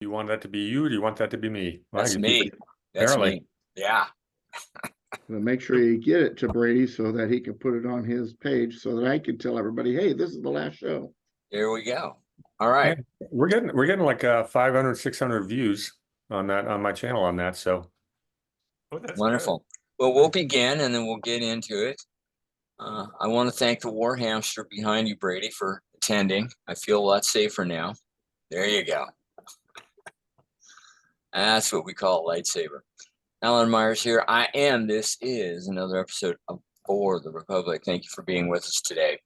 You want that to be you, or do you want that to be me? Well, I That's can keep me. it. That's Apparently. me. Yeah. But make sure you get it to Brady so that he can put it on his page so that I can tell everybody, hey, this is the last show. Here we go. All Yeah, right. we're getting like 500, 600 views on that on my channel on that. So, oh, that's good. Wonderful. Well, we'll begin and then we'll get into it. I want to thank the war hamster behind you, Brady, for attending. I feel a lot safer now. There you go. That's what we call a lightsaber. Alan Myers here. This is another episode of For the Republic. Thank you for being with us today.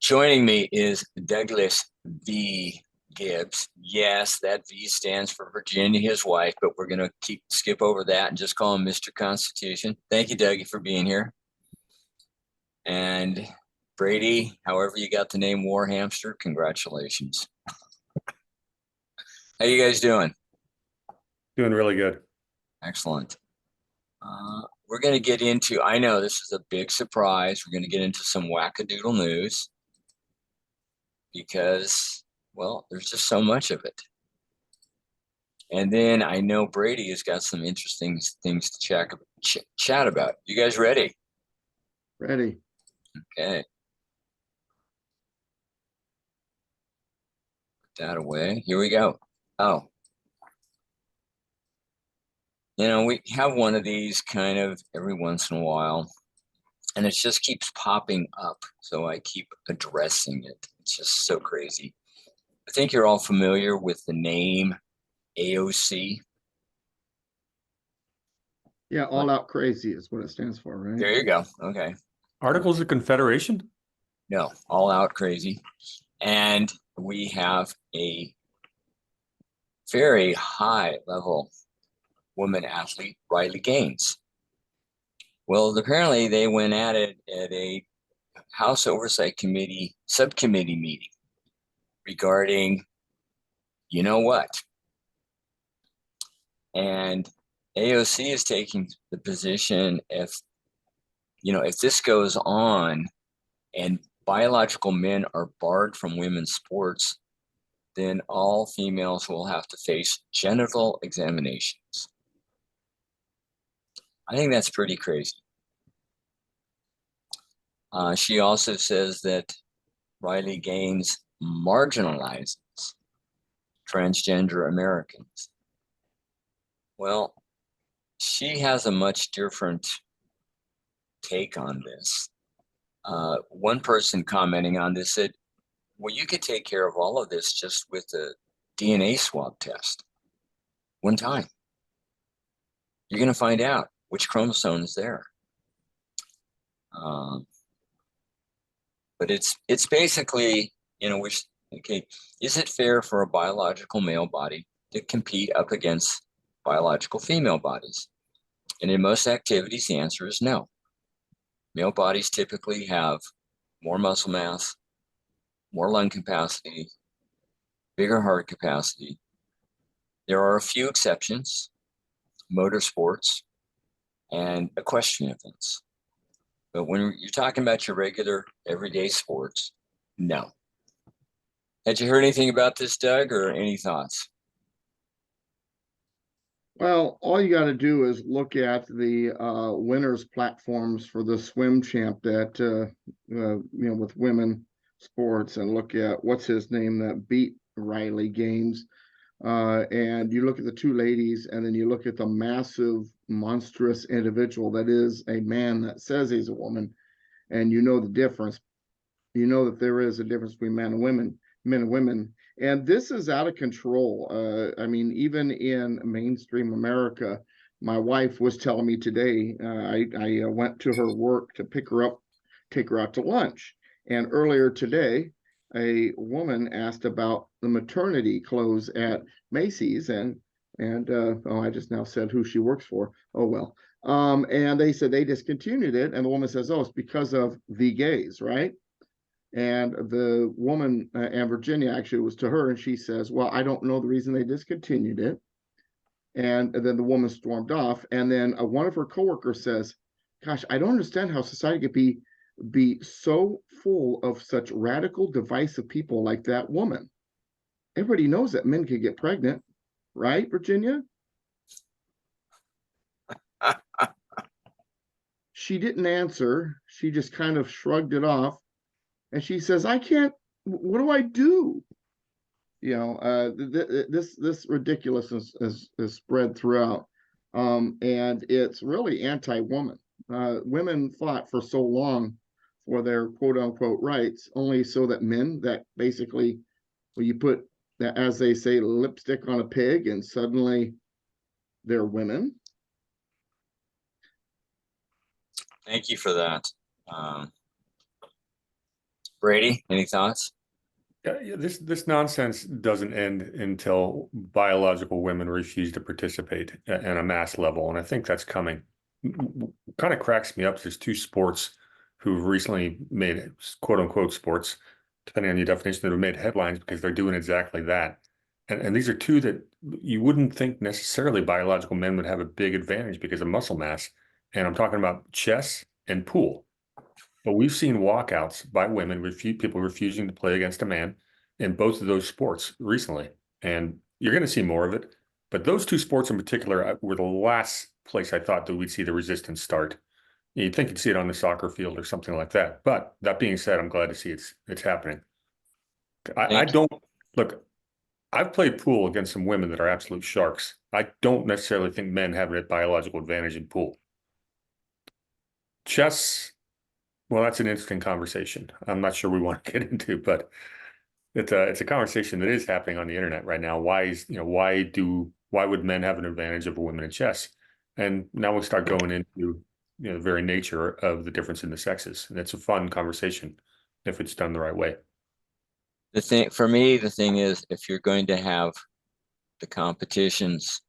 Joining me is Douglas V. Gibbs. Yes, that V stands for Virginia, his wife, but we're going to skip over that and just call him Mr. Constitution. Thank you, Dougie, for being here. And Brady, however you got the name War Hamster, congratulations. How you guys doing? Doing really good. Excellent. We're going to get into, I know this is a big surprise. We're going to get into some wackadoodle news because, well, there's just so much of it. And then I know Brady has got some interesting things to chat about. You guys ready? Ready. Okay. Put that away. Here we go. Oh. You know, we have one of these kind of every once in a while, and it just keeps popping up. So I keep addressing it. It's just so crazy. I think you're all familiar with the name AOC. Yeah, all out crazy is what it stands for, right? There you go. Okay. Articles of Confederation? No, all out crazy. And we have a very high level woman athlete, Riley Gaines. Well, apparently they went at it at a House Oversight Committee subcommittee meeting regarding, you know what? And AOC is taking the position if this goes on and biological men are barred from women's sports, then all females will have to face genital examinations. I think that's pretty crazy. She also says that Riley Gaines marginalizes transgender Americans. Well, she has a much different take on this. One person commenting on this said, well, you could take care of all of this just with a DNA swab test. One time. You're going to find out which chromosome is there. But it's basically, okay, is it fair for a biological male body to compete up against biological female bodies? And in most activities, the answer is no. Male bodies typically have more muscle mass, more lung capacity, bigger heart capacity. There are a few exceptions, motorsports and equestrian events. But when you're talking about your regular everyday sports, no. Had you heard anything about this, Doug, or any thoughts? Well, all you got to do is look at the winners platforms for the swim champ that with women sports, and look at what's his name that beat Riley Gaines, and you look at the two ladies, and then you look at the massive, monstrous individual that is a man that says he's a woman, and you know the difference. You know that there is a difference between men and women. And this is out of control. I mean, even in mainstream America, my wife was telling me today, I went to her work to pick her up, take her out to lunch. And earlier today, a woman asked about the maternity clothes at Macy's, and I just now said who she works for. Oh well. And they said they discontinued it, and the woman says, "Oh, it's because of the gays, right?" And the woman, and Virginia actually was to her, and she says, well, I don't know the reason they discontinued it. And then the woman stormed off. And then one of her coworkers says, gosh, I don't understand how society could be so full of such radical, divisive people like that woman. everybody knows that men can get pregnant, right, Virginia? She didn't answer. She just kind of shrugged it off. And she says, I can't, what do I do? This ridiculousness is spread throughout. And it's really anti-woman. Women fought for so long for their quote unquote rights, only so that men that basically, well, you put that, as they say, lipstick on a pig and suddenly they're women. Thank you for that. Brady, any thoughts? Yeah, this nonsense doesn't end until biological women refuse to participate at a mass level, and I think that's coming. Kind of cracks me up. There's two sports who've recently made quote unquote sports, depending on your definition, that have made headlines because they're doing exactly that. And these are two that you wouldn't think necessarily biological men would have a big advantage because of muscle mass. And I'm talking about chess and pool. But we've seen walkouts by women, people refusing to play against a man in both of those sports recently. And you're going to see more of it. But those two sports in particular were the last place I thought that we'd see the resistance start. You'd think you'd see it on the soccer field or something like that. But that being said, I'm glad to see it's happening. I don't look. I've played pool against some women that are absolute sharks. I don't necessarily think men have a biological advantage in pool. Chess, well, that's an interesting conversation. I'm not sure we want to get into, but it's a conversation that is happening on the internet right now. Why would men have an advantage over women in chess? And now we start going into the very nature of the difference in the sexes, and it's a fun conversation if it's done the right way. The thing is, if you're going to have the competitions,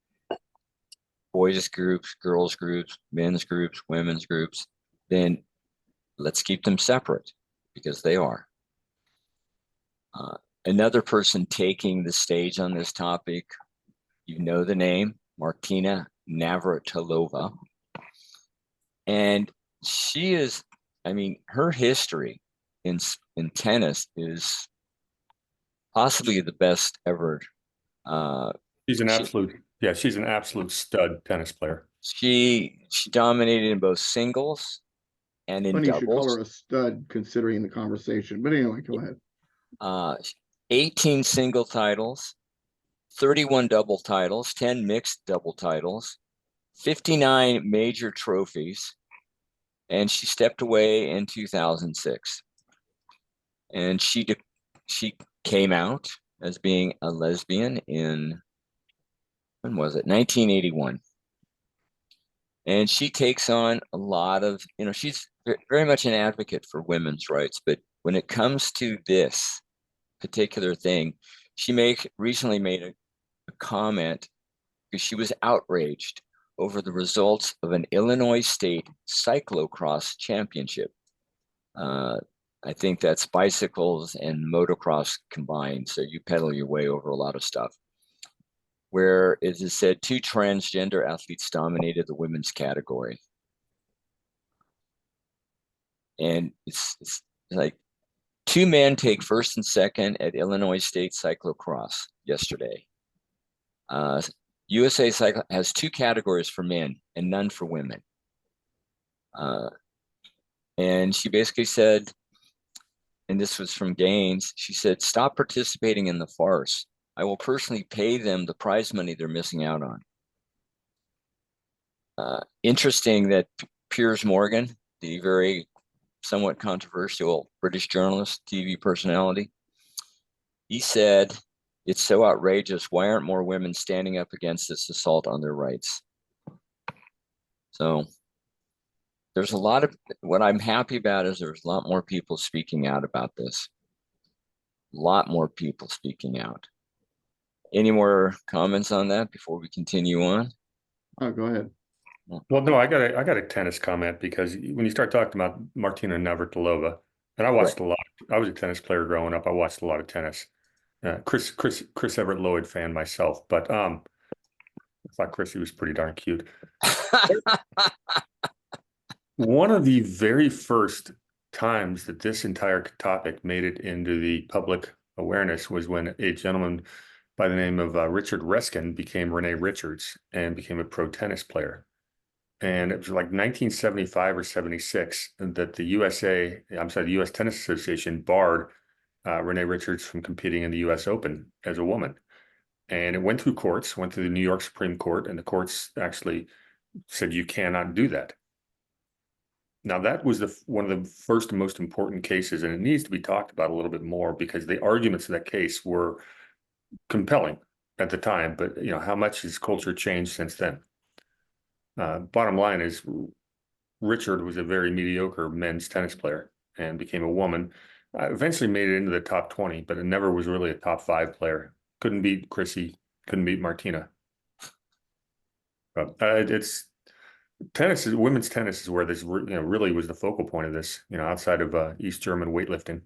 boys groups, girls groups, men's groups, women's groups, then let's keep them separate because they are. Another person taking the stage on this topic, you know the name, Martina Navratilova. And she is, I mean, her history in tennis is possibly the best ever. She's an absolute stud tennis player. She dominated in both singles and in Funny you should call doubles. her a stud considering the conversation. But anyway, go ahead. 18 single titles, 31 double titles, 10 mixed double titles, 59 major trophies, and she stepped away in 2006. And she came out as being a lesbian in, when was it? 1981. And she takes on a lot of, she's very much an advocate for women's rights, but when it comes to this particular thing, she recently made a comment because she was outraged over the results of an Illinois State cyclocross championship. I think that's bicycles and motocross combined. So you pedal your way over a lot of stuff. Where it is said 2 transgender athletes dominated the women's category. And it's like 2 men take first and second at Illinois State cyclocross yesterday. USA Cycle has 2 categories for men and none for women. And she basically said, and this was from Gaines, she said, stop participating in the farce. I will personally pay them the prize money they're missing out on. Interesting that Piers Morgan, the very somewhat controversial British journalist, TV personality, he said, it's so outrageous. Why aren't more women standing up against this assault on their rights? So there's a lot of, what I'm happy about is there's a lot more people speaking out about this. A lot more people speaking out. Any more comments on that before we continue on? Oh, go ahead. Well, no, I got a tennis comment because when you start talking about Martina Navratilova, and I watched a lot. I was a tennis player growing up. I watched a lot of tennis. Chris Everett Lloyd fan myself, but I thought Chrissy was pretty darn cute. One of the very first times that this entire topic made it into the public awareness was when a gentleman by the name of Richard Reskin became Renee Richards and became a pro tennis player. And it was like 1975 or 76 that the U.S. Tennis Association barred Renee Richards from competing in the U.S. Open as a woman. And it went through courts, went through the New York Supreme Court, and the courts actually said you cannot do that. Now, that was one of the first and most important cases, and it needs to be talked about a little bit more because the arguments of that case were compelling at the time. But how much has culture changed since then? Bottom line is, Richard was a very mediocre men's tennis player and became a woman. Eventually made it into the top 20, but it never was really a top 5 player. Couldn't beat Chrissy, couldn't beat Martina. But women's tennis is where this really was the focal point of this, outside of East German weightlifting.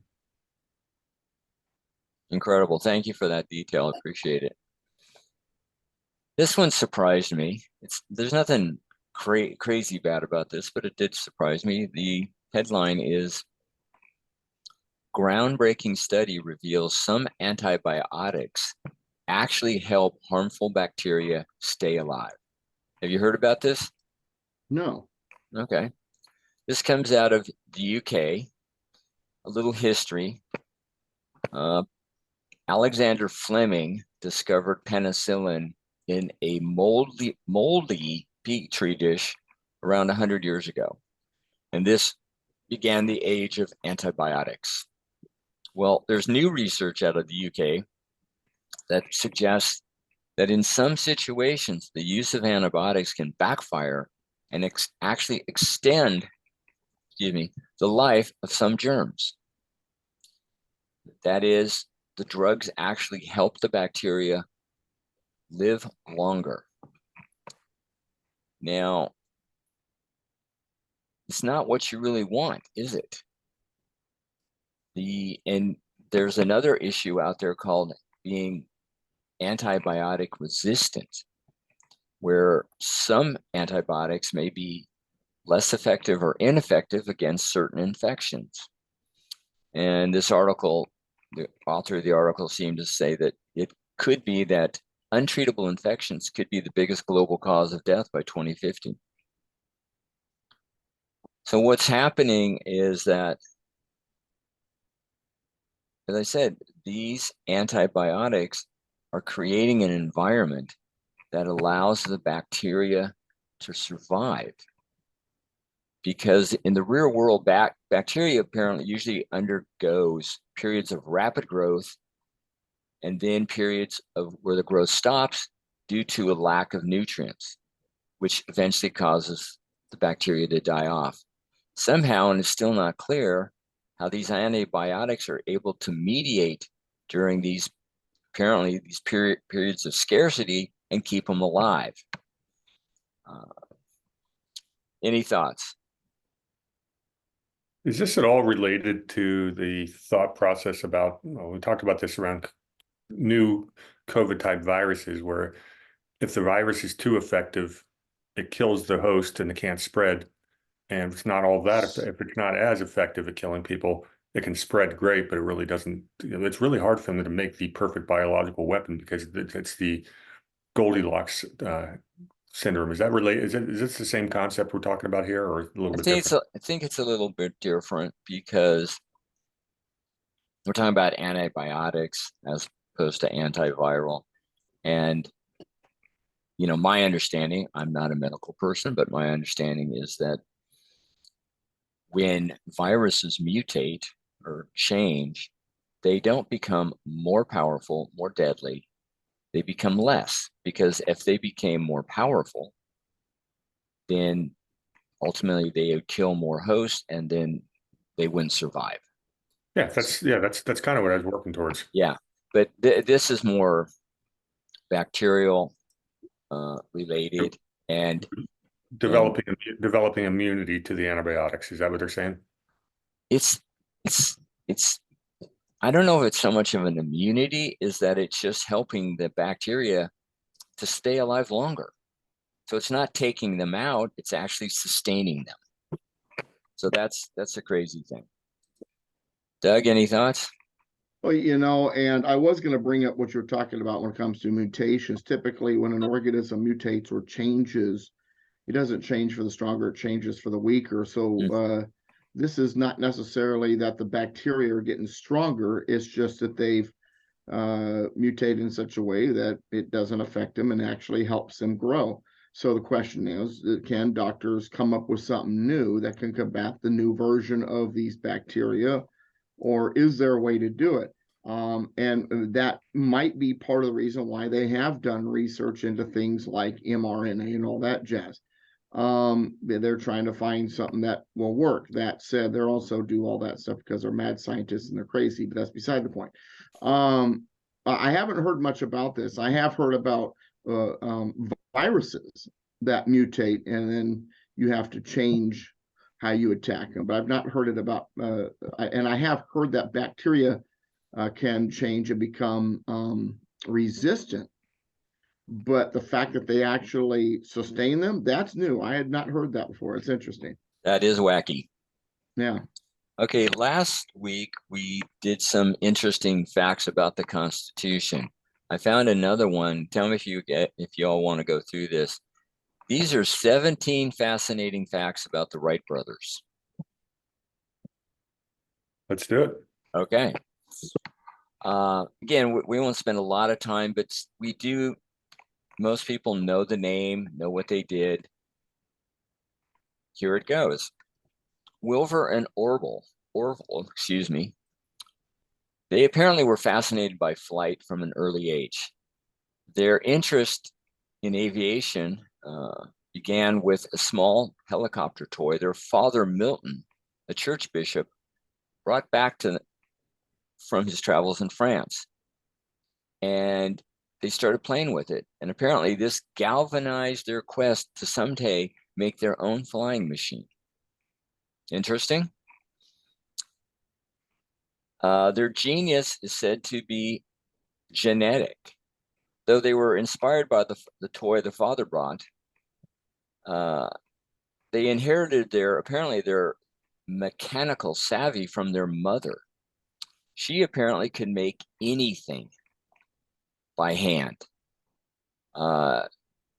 Incredible. Thank you for that detail. Appreciate it. This one surprised me. There's nothing crazy bad about this, but it did surprise me. The headline is groundbreaking study reveals some antibiotics actually help harmful bacteria stay alive. Have you heard about this? No. Okay. This comes out of the UK. A little history. Alexander Fleming discovered penicillin in a moldy petri dish around 100 years ago. And this began the age of antibiotics. Well, there's new research out of the UK that suggests that in some situations, the use of antibiotics can backfire and actually extend, the life of some germs. That is, the drugs actually help the bacteria live longer. Now, it's not what you really want, is it? And there's another issue out there called being antibiotic resistant, where some antibiotics may be less effective or ineffective against certain infections. And this article, the author of the article seemed to say that it could be that untreatable infections could be the biggest global cause of death by 2050. So what's happening is that, as I said, these antibiotics are creating an environment that allows the bacteria to survive. Because in the real world, bacteria apparently usually undergoes periods of rapid growth and then periods of where the growth stops due to a lack of nutrients, which eventually causes the bacteria to die off. Somehow, and it's still not clear, how these antibiotics are able to mediate during these periods of scarcity and keep them alive. Any thoughts? Is this at all related to the thought process about, we talked about this around new COVID type viruses, where if the virus is too effective, it kills the host and it can't spread. And if it's not all that, if it's not as effective at killing people, it can spread great, but it really doesn't. It's really hard for them to make the perfect biological weapon because it's the Goldilocks syndrome. Is that related? Is this the same concept we're talking about here, or a little bit different? I think it's a little bit different because we're talking about antibiotics as opposed to antiviral. And, my understanding, I'm not a medical person, but my understanding is that when viruses mutate or change, they don't become more powerful, more deadly. They become less, because if they became more powerful, then ultimately they would kill more hosts and then they wouldn't survive. That's kind of what I was working towards. Yeah, but this is more bacterial related and developing immunity to the antibiotics. Is that what they're saying? It's I don't know if it's so much of an immunity, is that it's just helping the bacteria to stay alive longer. So it's not taking them out, it's actually sustaining them. So that's a crazy thing. Doug, any thoughts? Well, and I was going to bring up what you're talking about when it comes to mutations. Typically, when an organism mutates or changes, it doesn't change for the stronger, it changes for the weaker. So this is not necessarily that the bacteria are getting stronger. It's just that they've mutated in such a way that it doesn't affect them and actually helps them grow. So the question is, can doctors come up with something new that can combat the new version of these bacteria, or is there a way to do it? And that might be part of the reason why they have done research into things like mRNA and all that jazz. They're trying to find something that will work. That said, they're also do all that stuff because they're mad scientists and they're crazy, but that's beside the point. I haven't heard much about this. I have heard about viruses that mutate and then you have to change how you attack them, but I've not heard it about, and I have heard that bacteria can change and become resistant, but the fact that they actually sustain them, that's new. I had not heard that before. It's interesting. That is wacky. Yeah. Okay, last week we did some interesting facts about the Constitution. I found another one. Tell me if you all want to go through this. These are 17 fascinating facts about the Wright brothers. Let's do it. Okay. Again, we won't spend a lot of time, but we do. Most people know the name, know what they did. Here it goes. Wilbur and Orville, excuse me. They apparently were fascinated by flight from an early age. Their interest in aviation began with a small helicopter toy their father, Milton, a church bishop, brought back from his travels in France. And they started playing with it. And apparently this galvanized their quest to someday make their own flying machine. Interesting. Their genius is said to be genetic. Though they were inspired by the toy the father brought, they inherited apparently their mechanical savvy from their mother. She apparently could make anything by hand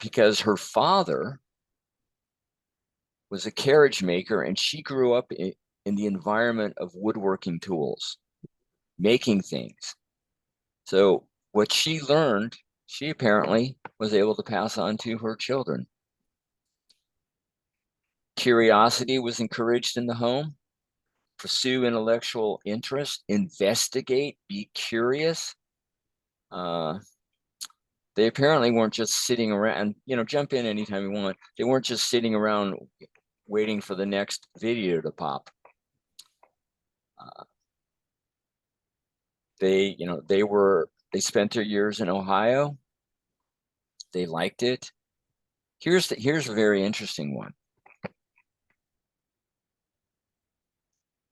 because her father was a carriage maker and she grew up in the environment of woodworking tools, making things. So what she learned, she apparently was able to pass on to her children. Curiosity was encouraged in the home. Pursue intellectual interest, investigate, be curious. They apparently weren't just sitting around, jump in anytime you want. They weren't just sitting around waiting for the next video to pop. They spent their years in Ohio. They liked it. Here's a very interesting one.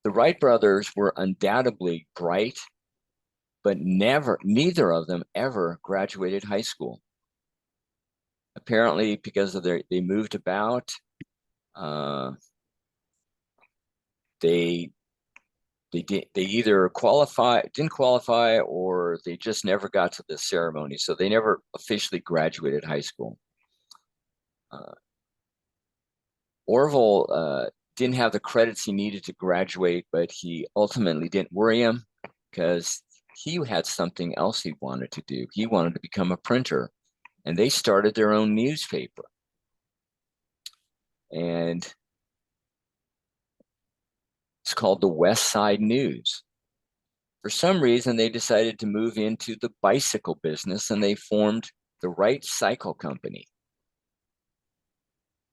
The Wright brothers were undoubtedly bright, but neither of them ever graduated high school. Apparently, because of they moved about, they either didn't qualify, or they just never got to the ceremony. So they never officially graduated high school. Orville didn't have the credits he needed to graduate, but he ultimately didn't worry him because he had something else he wanted to do. He wanted to become a printer, and they started their own newspaper. And it's called the West Side News. For some reason, they decided to move into the bicycle business, and they formed the Wright Cycle Company.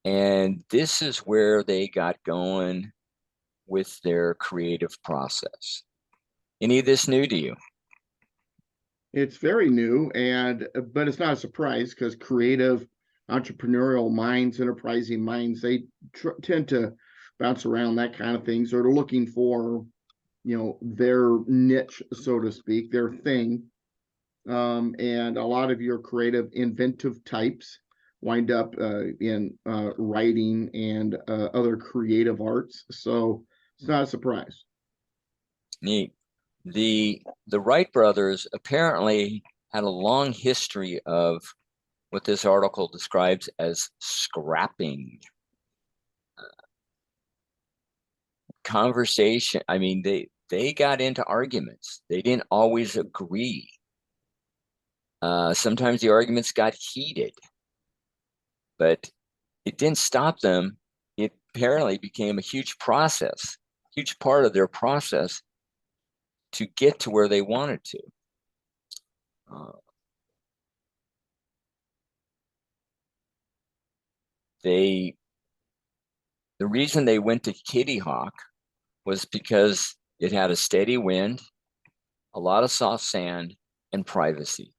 And this is where they got going with their creative process. Any of this new to you? It's very new, but it's not a surprise because creative, entrepreneurial minds, enterprising minds, they tend to bounce around that kind of things, or they're looking for, their niche, so to speak, their thing. And a lot of your creative, inventive types wind up in writing and other creative arts. So it's not a surprise. Neat. The Wright brothers apparently had a long history of what this article describes as scrapping. Conversation. I mean, they got into arguments. They didn't always agree. Sometimes the arguments got heated, but it didn't stop them. It apparently became a huge process, huge part of their process to get to where they wanted to. The reason they went to Kitty Hawk was because it had a steady wind, a lot of soft sand, and privacy.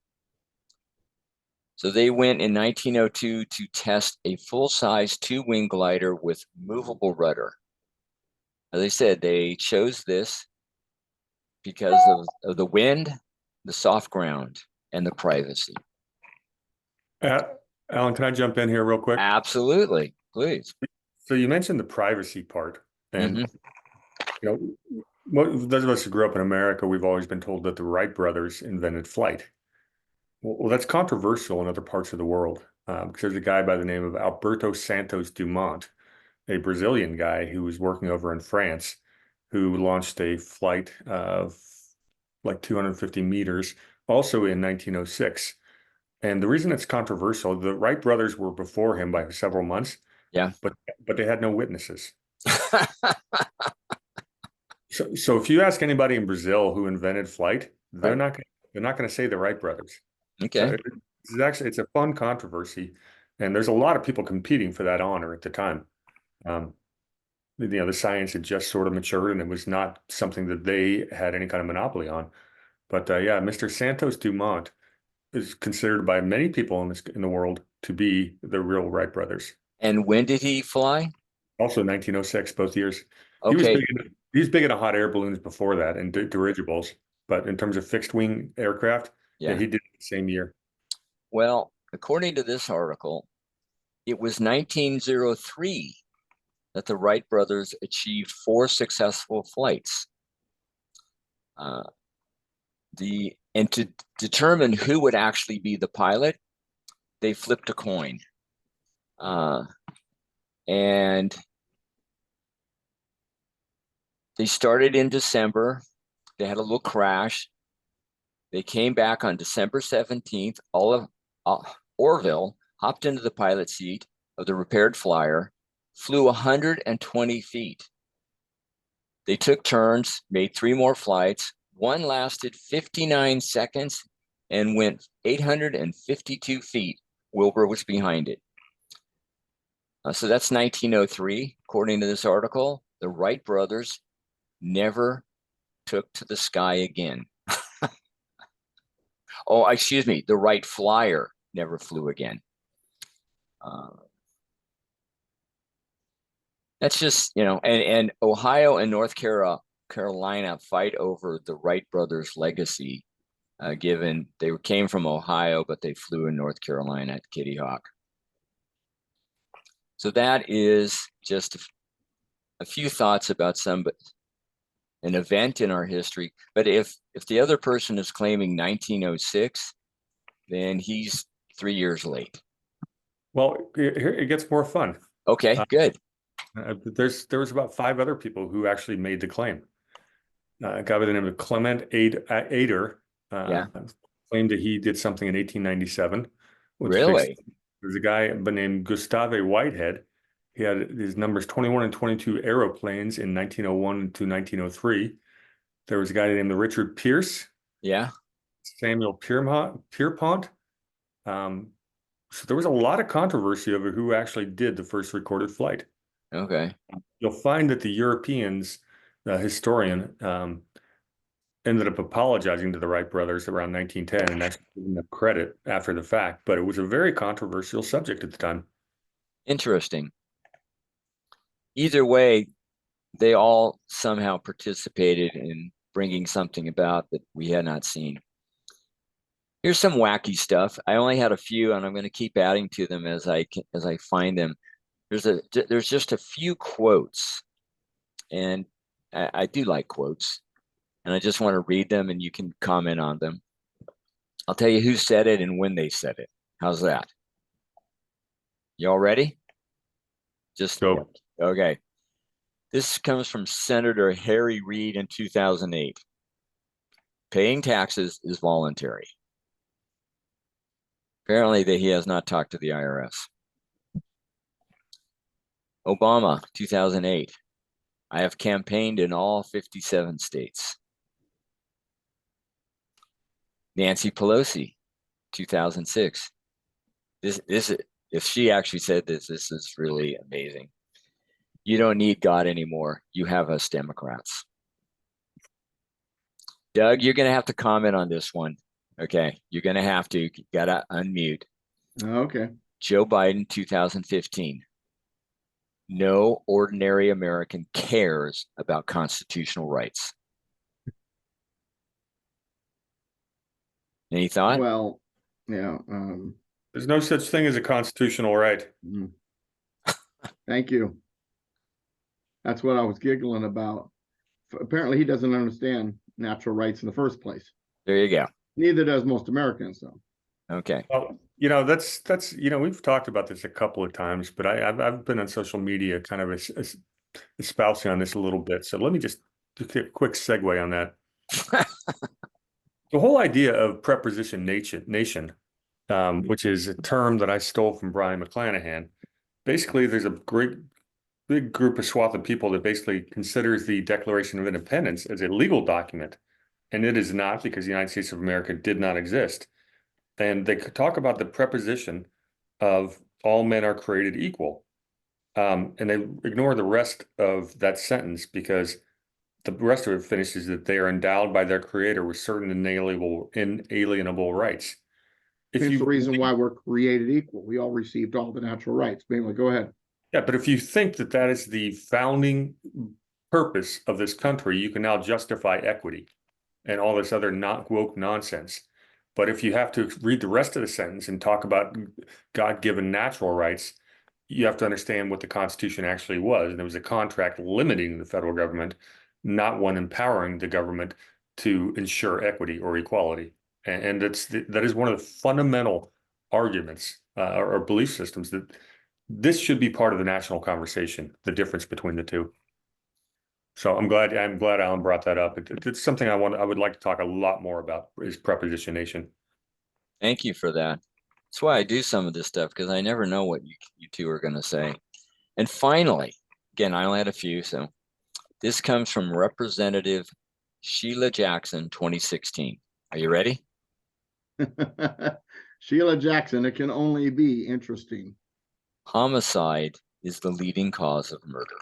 So they went in 1902 to test a full-size two-wing glider with movable rudder. As I said, they chose this because of the wind, the soft ground, and the privacy. Alan, can I jump in here real quick? Absolutely, please. So you mentioned the privacy part, and you know, those of us who grew up in America, we've always been told that the Wright brothers invented flight. Well, that's controversial in other parts of the world, because there's a guy by the name of Alberto Santos Dumont, a Brazilian guy who was working over in France, who launched a flight of like 250 meters, also in 1906. And the reason it's controversial, the Wright brothers were before him by several months, Yeah. but they had no witnesses. So if you ask anybody in Brazil who invented flight, they're Right. not going to say the Wright brothers. Okay. So it's a fun controversy, and there's a lot of people competing for that honor at the time. The science had just sort of matured, and it was not something that they had any kind of monopoly on. But yeah, Mr. Santos Dumont is considered by many people in the world to be the real Wright brothers. And when did he fly? Also 1906, both years. Okay. He was big into hot air balloons before that and dirigibles, but in terms of fixed wing aircraft, yeah, he did it the same year. Well, according to this article, it was 1903 that the Wright brothers achieved 4 successful flights. And to determine who would actually be the pilot, they flipped a coin. And they started in December. They had a little crash. They came back on December 17th. Orville hopped into the pilot seat of the repaired flyer, flew 120 feet. They took turns, made 3 more flights. One lasted 59 seconds and went 852 feet. Wilbur was behind it. So that's 1903. According to this article, the Wright brothers never took to the sky again. Oh, excuse me. The Wright flyer never flew again. That's just, and Ohio and North Carolina fight over the Wright brothers' legacy, given they came from Ohio, but they flew in North Carolina at Kitty Hawk. So that is just a few thoughts about an event in our history. But if the other person is claiming 1906, then he's 3 years late. Well, it gets more fun. Okay, good. There was about 5 other people who actually made the claim. A guy by the name of Clement Ader claimed that he did something in 1897. Really? There's a guy named Gustave Whitehead. He had his numbers 21 and 22 aeroplanes in 1901 to 1903. There was a guy named Richard Pierce. Yeah. Samuel Pierpont. So there was a lot of controversy over who actually did the first recorded flight. Okay. You'll find that the Europeans, the historian, ended up apologizing to the Wright brothers around 1910 and actually giving them credit after the fact. But it was a very controversial subject at the time. Interesting. Either way, they all somehow participated in bringing something about that we had not seen. Here's some wacky stuff. I only had a few, and I'm going to keep adding to them as I find them. There's just a few quotes, and I do like quotes. And I just want to read them and you can comment on them. I'll tell you who said it and when they said it. How's that? Y'all ready? Just Go. okay. This comes from Senator Harry Reid in 2008. Paying taxes is voluntary. Apparently that he has not talked to the IRS. Obama, 2008. I have campaigned in all 57 states. Nancy Pelosi, 2006. This if she actually said this is really amazing. You don't need God anymore. You have us Democrats. Doug, you're going to have to comment on this one. Okay, you're going to have to. You got to unmute. Okay. Joe Biden, 2015. No ordinary American cares about constitutional rights. Any thought? Well, yeah. There's no such thing as a constitutional right. Thank you. That's what I was giggling about. Apparently, he doesn't understand natural rights in the first place. There you go. Neither does most Americans, though. Okay. Well, that's we've talked about this a couple of times, but I've been on social media kind of espousing on this a little bit. So let me just do a quick segue on that. The whole idea of preposition nation, which is a term that I stole from Brian McClanahan. Basically, there's a big group of swath of people that basically considers the Declaration of Independence as a legal document, and it is not, because the United States of America did not exist. And they could talk about the preposition of all men are created equal. And they ignore the rest of that sentence, because the rest of it finishes that they are endowed by their creator with certain inalienable rights. It's the reason why we're created equal. We all received all the natural rights. Mainly, go ahead. Yeah, but if you think that that is the founding purpose of this country, you can now justify equity and all this other not woke nonsense. But if you have to read the rest of the sentence and talk about God-given natural rights, you have to understand what the Constitution actually was. And it was a contract limiting the federal government, not one empowering the government to ensure equity or equality. And that is one of the fundamental arguments or belief systems that this should be part of the national conversation, the difference between the two. So I'm glad Alan brought that up. It's something I would like to talk a lot more about, is prepositionation. Thank you for that. That's why I do some of this stuff, because I never know what you two are going to say. And finally, again, I only had a few, so this comes from Representative Sheila Jackson, 2016. Are you ready? Sheila Jackson, it can only be interesting. Homicide is the leading cause of murder.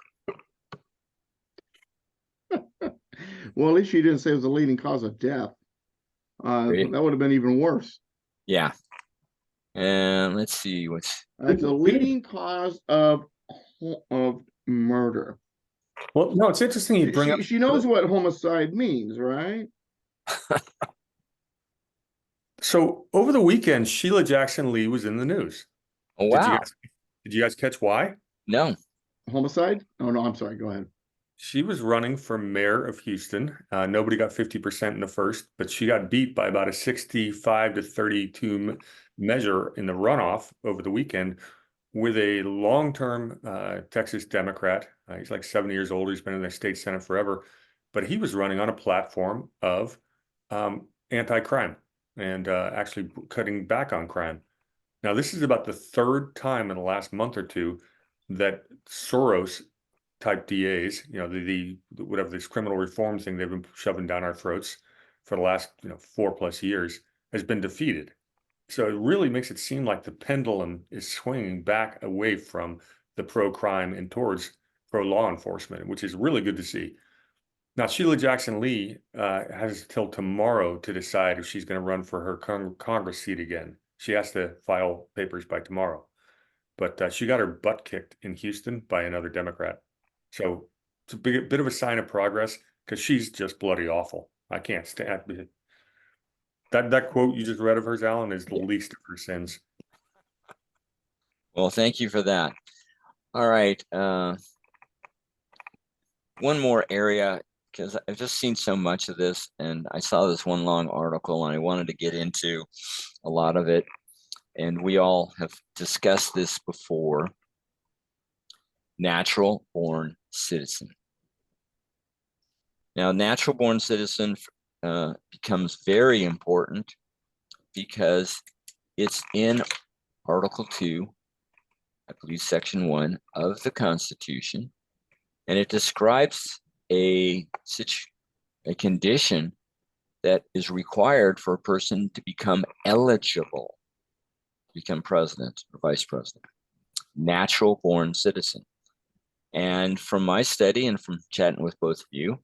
Well, at least she didn't say it was the leading cause of death. That would have been even worse. Yeah. And let's see what's it's a leading cause of murder. Well, no, it's interesting you bring up. She knows what homicide means, right? So over the weekend, Sheila Jackson Lee was in the news. Oh, wow. Did you guys catch why? No. Homicide? Oh, no, I'm sorry. Go ahead. She was running for mayor of Houston. Nobody got 50% in the first, but she got beat by about a 65 to 32 measure in the runoff over the weekend with a long-term Texas Democrat. He's like 70 years old. He's been in the state Senate forever, but he was running on a platform of anti-crime and actually cutting back on crime. Now, this is about the third time in the last month or two that Soros type DAs, the whatever this criminal reform thing they've been shoving down our throats for the last 4+ years, has been defeated. So it really makes it seem like the pendulum is swinging back away from the pro-crime and towards pro-law enforcement, which is really good to see. Now, Sheila Jackson Lee has till tomorrow to decide if she's going to run for her Congress seat again. She has to file papers by tomorrow. But she got her butt kicked in Houston by another Democrat. So it's a bit of a sign of progress, because she's just bloody awful. I can't stand it. That quote you just read of hers, Alan, is the least of her sins. Well, thank you for that. All right. One more area. because I've just seen so much of this, and I saw this one long article, and I wanted to get into a lot of it. And we all have discussed this before. Natural born citizen. Now, natural born citizen becomes very important because it's in Article 2, I believe Section 1 of the Constitution, and it describes a condition that is required for a person to become eligible to become president or vice president. Natural born citizen. And from my study and from chatting with both of you,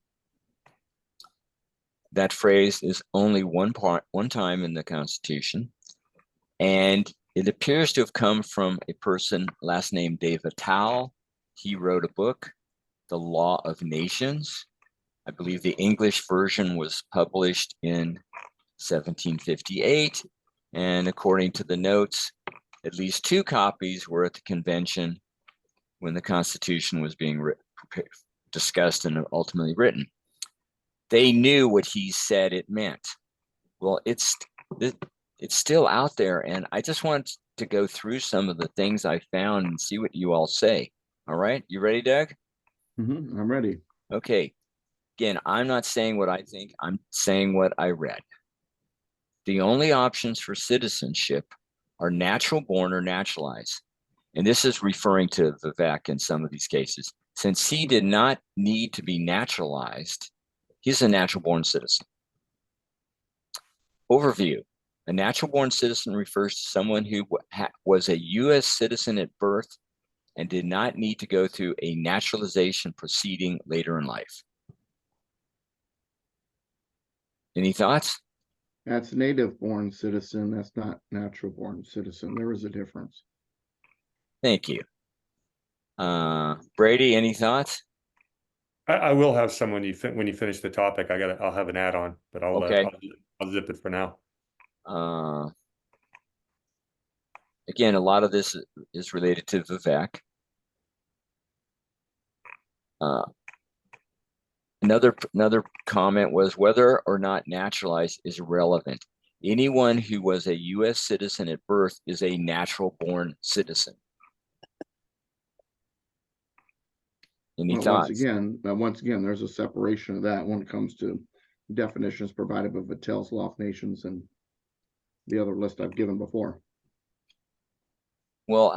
that phrase is only one time in the Constitution, and it appears to have come from a person last name Dave Attall. He wrote a book, The Law of Nations. I believe the English version was published in 1758, and according to the notes, at least 2 copies were at the convention when the Constitution was being discussed and ultimately written. They knew what he said it meant. Well, it's still out there, and I just want to go through some of the things I found and see what you all say. All right, you ready, Doug? I'm ready. Okay. Again, I'm not saying what I think. I'm saying what I read. The only options for citizenship are natural born or naturalized. And this is referring to Vivek in some of these cases. Since he did not need to be naturalized, he's a natural born citizen. Overview. A natural born citizen refers to someone who was a U.S. citizen at birth and did not need to go through a naturalization proceeding later in life. Any thoughts? That's native born citizen. That's not natural born citizen. There is a difference. Thank you. Brady, any thoughts? I will have some when you finish the topic. I'll have an add-on, but Okay. I'll zip it for now. Again, a lot of this is related to Vivek. Another comment was whether or not naturalized is irrelevant. Anyone who was a U.S. citizen at birth is a natural born citizen. Any thoughts? Once again, there's a separation of that when it comes to definitions provided by Vattel's Law of Nations and the other list I've given before. Well,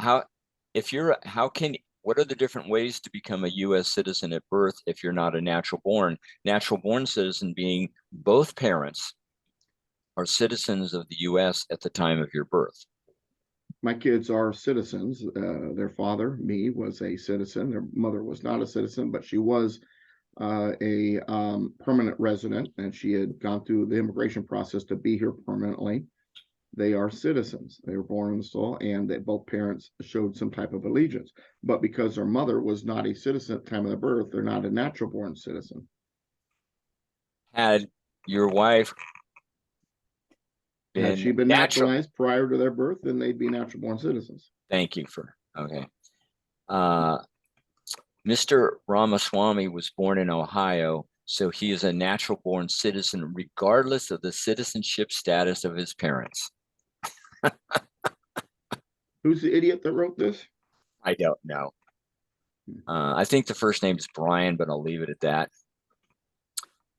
what are the different ways to become a U.S. citizen at birth if you're not a natural born? Natural born citizen being both parents are citizens of the U.S. at the time of your birth. My kids are citizens. Their father, me, was a citizen. Their mother was not a citizen, but she was a permanent resident, and she had gone through the immigration process to be here permanently. They are citizens. They were born in the soil, and that both parents showed some type of allegiance. But because their mother was not a citizen at the time of their birth, they're not a natural born citizen. Had your wife had she been naturalized prior to their birth, then they'd be natural born citizens. Thank you for, okay. Mr. Ramaswamy was born in Ohio, so he is a natural born citizen regardless of the citizenship status of his parents. Who's the idiot that wrote this? I don't know. I think the first name is Brian, but I'll leave it at that.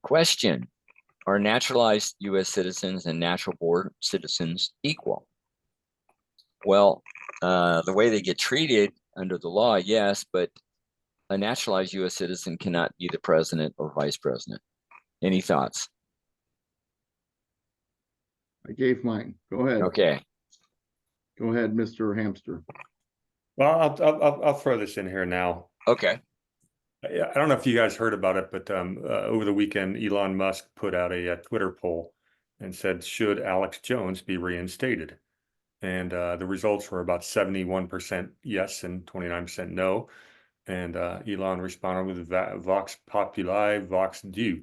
Question. Are naturalized U.S. citizens and natural born citizens equal? Well, the way they get treated under the law, yes, but a naturalized U.S. citizen cannot be the president or vice president. Any thoughts? I gave mine. Go ahead. Okay. Go ahead, Mr. Hamster. Well, I'll throw this in here now. Okay. I don't know if you guys heard about it, but over the weekend, Elon Musk put out a Twitter poll and said, should Alex Jones be reinstated? And the results were about 71% yes and 29% no. And Elon responded with Vox Populi, Vox Deo,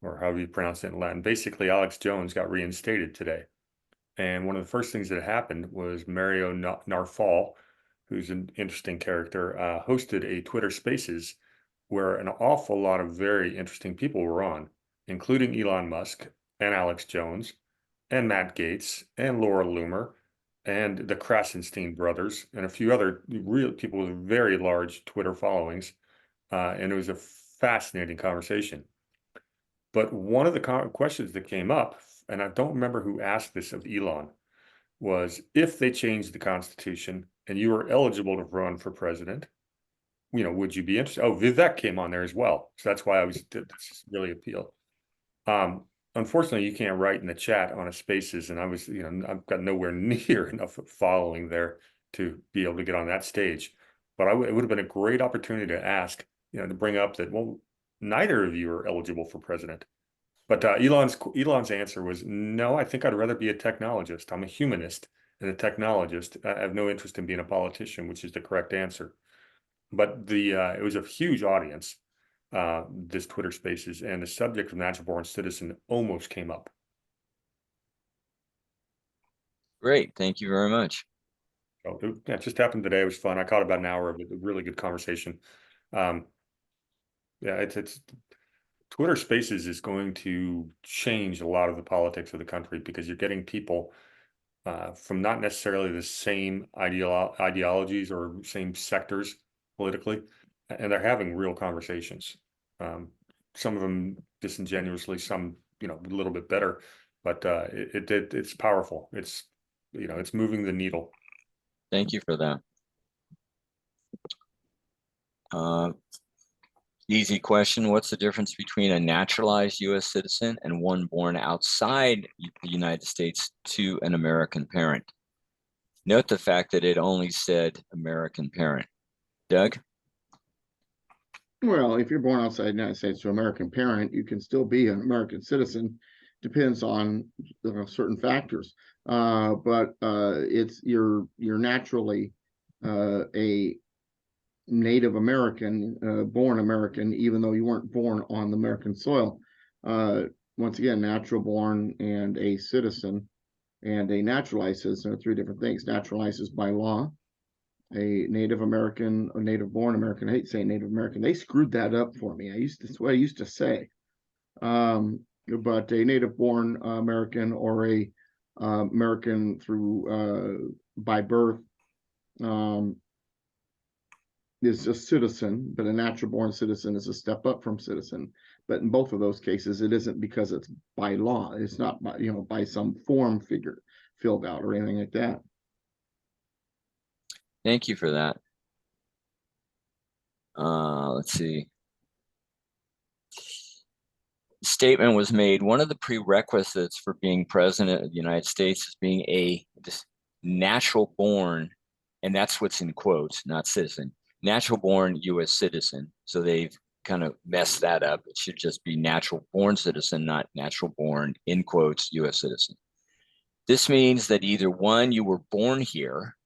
or however you pronounce it in Latin. Basically, Alex Jones got reinstated today. And one of the first things that happened was Mario Narfal, who's an interesting character, hosted a Twitter Spaces where an awful lot of very interesting people were on, including Elon Musk and Alex Jones and Matt Gaetz and Laura Loomer and the Krasenstein brothers and a few other real people with very large Twitter followings. And it was a fascinating conversation. But one of the questions that came up, and I don't remember who asked this of Elon, was if they changed the Constitution and you were eligible to run for president, would you be interested? Oh, Vivek came on there as well. So that's why this really appealed. Unfortunately, you can't write in the chat on a Spaces, and I've got nowhere near enough following there to be able to get on that stage. But it would have been a great opportunity to ask, to bring up that, well, neither of you are eligible for president. But Elon's answer was, no, I think I'd rather be a technologist. I'm a humanist and a technologist. I have no interest in being a politician, which is the correct answer. But it was a huge audience, this Twitter Spaces, and the subject of natural born citizen almost came up. Great. Thank you very much. So it just happened today. It was fun. I caught about an hour of a really good conversation. Yeah, it's Twitter Spaces is going to change a lot of the politics of the country, because you're getting people from not necessarily the same ideologies or same sectors politically, and they're having real conversations. Some of them disingenuously, some a little bit better, but it's powerful. It's it's moving the needle. Thank you for that. Easy question. What's the difference between a naturalized U.S. citizen and one born outside the United States to an American parent? Note the fact that it only said American parent. Doug? Well, if you're born outside the United States to an American parent, you can still be an American citizen. Depends on certain factors. But you're naturally a Native American, born American, even though you weren't born on the American soil. Once again, natural born and a citizen and a naturalized citizen are three different things. Naturalized is by law. A Native American or native born American, I hate saying Native American, they screwed that up for me. That's what I used to say. But a native born American or a American through by birth is a citizen, but a natural born citizen is a step up from citizen. But in both of those cases, it isn't because it's by law. It's not by, by some form figure filled out or anything like that. Thank you for that. Let's see. Statement was made. One of the prerequisites for being president of the United States is being a natural born, and that's what's in quotes, not citizen, natural born U.S. citizen. So they've kind of messed that up. It should just be natural born citizen, not natural born, in quotes, U.S. citizen. This means that either one, you were born here,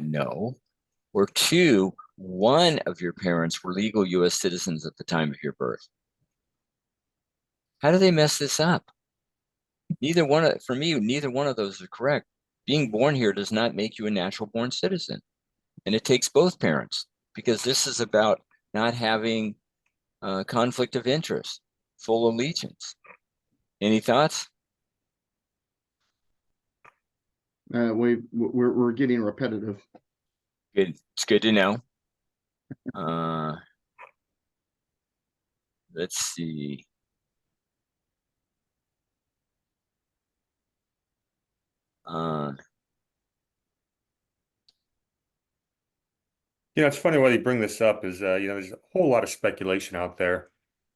no, or two, one of your parents were legal U.S. citizens at the time of your birth. How do they mess this up? For me, neither one of those are correct. Being born here does not make you a natural born citizen. And it takes both parents, because this is about not having conflict of interest, full allegiance. Any thoughts? We're getting repetitive. Good. It's good to know. Let's see. It's funny why they bring this up is, there's a whole lot of speculation out there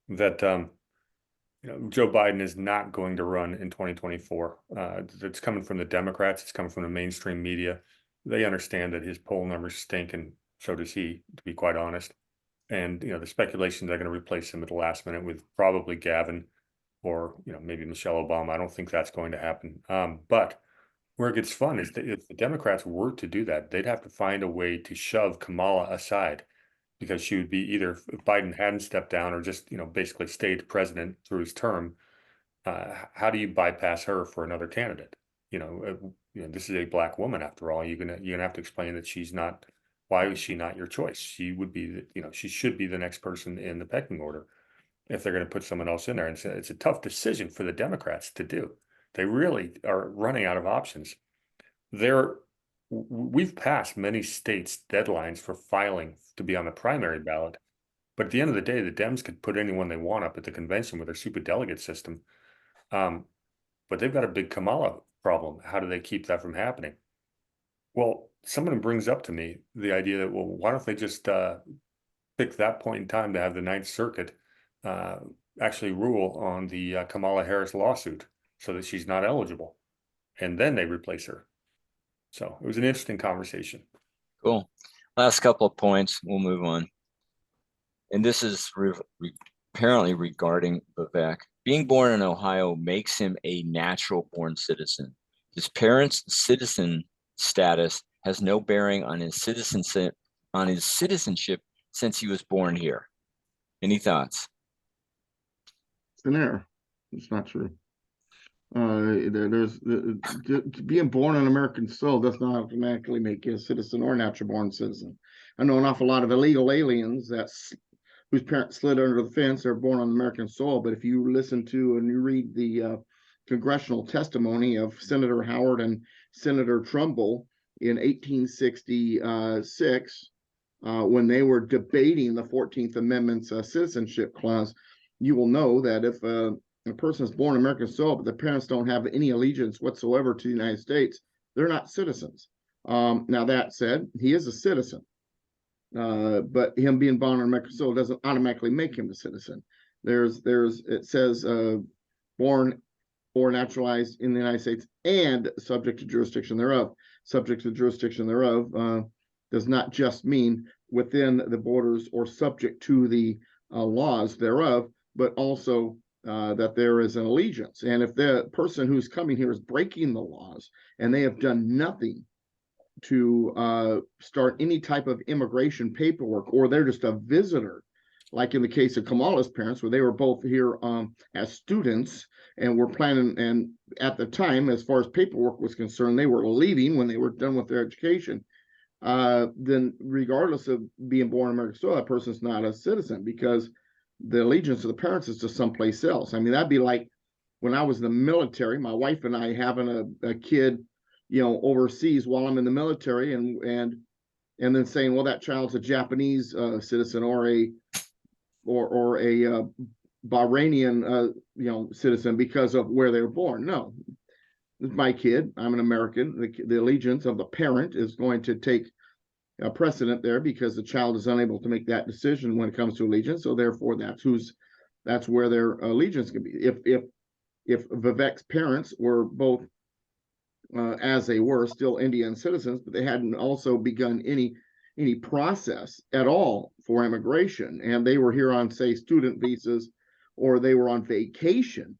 that, Joe Biden is not going to run in 2024. It's coming from the Democrats. It's coming from the mainstream media. They understand that his poll numbers stink, and so does he, to be quite honest. And, the speculation they're going to replace him at the last minute with probably Gavin or, maybe Michelle Obama. I don't think that's going to happen. But where it gets fun is that if the Democrats were to do that, they'd have to find a way to shove Kamala aside, because she would be either, if Biden hadn't stepped down or just, basically stayed president through his term, how do you bypass her for another candidate? This is a black woman after all. You're gonna have to explain that she's not why is she not your choice? She would be, she should be the next person in the pecking order if they're going to put someone else in there. And it's a tough decision for the Democrats to do. They really are running out of options. We've passed many states' deadlines for filing to be on the primary ballot. But at the end of the day, the Dems could put anyone they want up at the convention with their super delegate system. But they've got a big Kamala problem. How do they keep that from happening? Well, someone brings up to me the idea that, well, why don't they just pick that point in time to have the Ninth Circuit actually rule on the Kamala Harris lawsuit so that she's not eligible, and then they replace her. So it was an interesting conversation. Cool. Last couple of points, we'll move on. And this is apparently regarding Vivek. Being born in Ohio makes him a natural born citizen. His parents' citizen status has no bearing on his citizenship since he was born here. Any thoughts? It's an error. It's not true. Being born an American soil does not automatically make you a citizen or natural born citizen. I know an awful lot of illegal aliens whose parents slid under the fence are born on American soil. But if you listen to and you read the congressional testimony of Senator Howard and Senator Trumbull in 1866, when they were debating the 14th Amendment's citizenship clause, you will know that if a person is born American soil, but the parents don't have any allegiance whatsoever to the United States, they're not citizens. Now, that said, he is a citizen. But him being born on American soil doesn't automatically make him a citizen. It says born or naturalized in the United States and subject to jurisdiction thereof. Subject to jurisdiction thereof does not just mean within the borders or subject to the laws thereof, but also that there is an allegiance. And if the person who's coming here is breaking the laws and they have done nothing to start any type of immigration paperwork, or they're just a visitor, like in the case of Kamala's parents, where they were both here as students and were planning, and at the time, as far as paperwork was concerned, they were leaving when they were done with their education, then regardless of being born in American soil, that person's not a citizen because the allegiance of the parents is to someplace else. I mean, that'd be like when I was in the military, my wife and I having a kid, overseas while I'm in the military, and then saying, well, that child's a Japanese citizen or a Bahrainian citizen because of where they were born. No, it's my kid. I'm an American. The allegiance of the parent is going to take a precedent there because the child is unable to make that decision when it comes to allegiance. So therefore, that's where their allegiance can be. If Vivek's parents were both as they were still Indian citizens, but they hadn't also begun any process at all for immigration, and they were here on, say, student visas, or they were on vacation,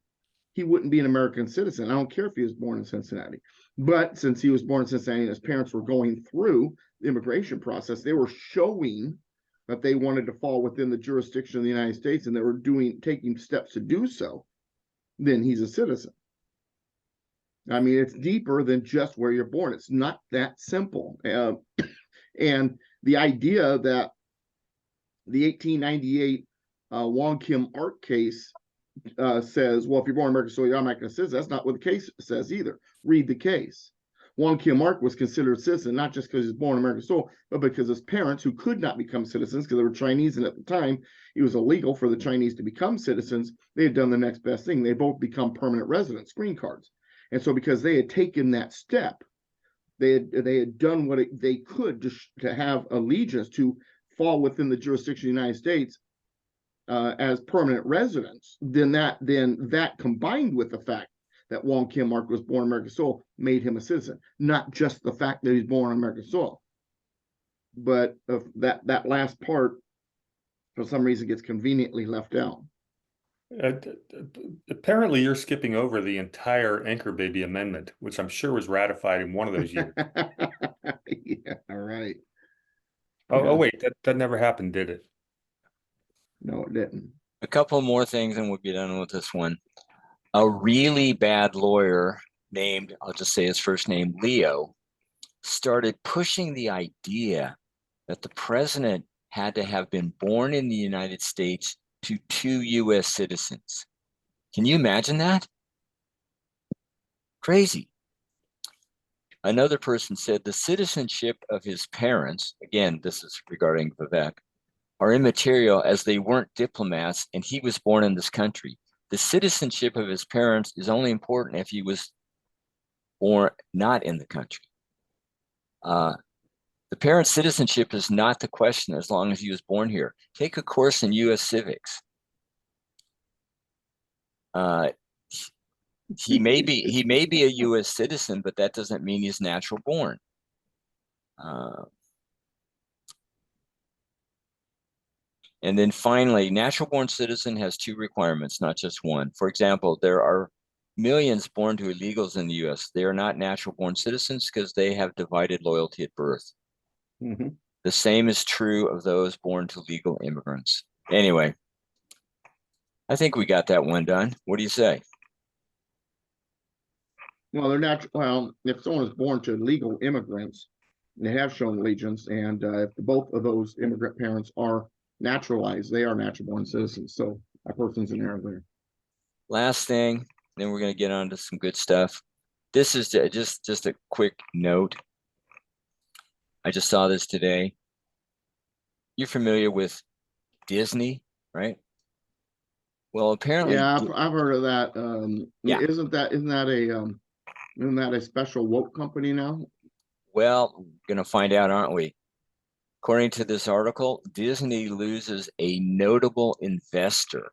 he wouldn't be an American citizen. I don't care if he was born in Cincinnati. But since he was born in Cincinnati and his parents were going through the immigration process, they were showing that they wanted to fall within the jurisdiction of the United States, and they were taking steps to do so, then he's a citizen. I mean, it's deeper than just where you're born. It's not that simple. And the idea that the 1898 Wong Kim Ark case says, well, if you're born in American soil, you're not a citizen. That's not what the case says either. Read the case. Wong Kim Ark was considered a citizen, not just because he was born in American soil, but because his parents, who could not become citizens because they were Chinese, and at the time it was illegal for the Chinese to become citizens, they had done the next best thing. They both become permanent residents, green cards. And so because they had taken that step, they had done what they could to have allegiance, to fall within the jurisdiction of the United States as permanent residents, then that combined with the fact that Wong Kim Ark was born on American soil made him a citizen, not just the fact that he's born on American soil. But that last part, for some reason, gets conveniently left out. Apparently, you're skipping over the entire Anchor Baby Amendment, which I'm sure was ratified in one of those years. Yeah, all right. Oh, wait, that never happened, did it? No, it didn't. A couple more things and we'll be done with this one. A really bad lawyer named, I'll just say his first name, Leo, started pushing the idea that the president had to have been born in the United States to 2 US citizens. Can you imagine that? Crazy. Another person said the citizenship of his parents, again, this is regarding Vivek, are immaterial as they weren't diplomats and he was born in this country. The citizenship of his parents is only important if he was born not in the country. The parent's citizenship is not the question as long as he was born here. Take a course in U.S. civics. He may be a U.S. citizen, but that doesn't mean he's natural born. And then finally, natural born citizen has 2 requirements, not just one. For example, there are millions born to illegals in the U.S. They are not natural born citizens because they have divided loyalty at birth. Mm-hmm. The same is true of those born to legal immigrants. Anyway, I think we got that one done. What do you say? Well, they're natural. Well, if someone is born to legal immigrants, they have shown allegiance, and if both of those immigrant parents are naturalized, they are natural born citizens. So that person's an error there. Last thing, then we're going to get on to some good stuff. This is just a quick note. I just saw this today. You're familiar with Disney, right? Well, apparently, Yeah, I've heard of that. Yeah. Isn't that a special woke company now? well, we're going to find out, aren't we? According to this article, Disney loses a notable investor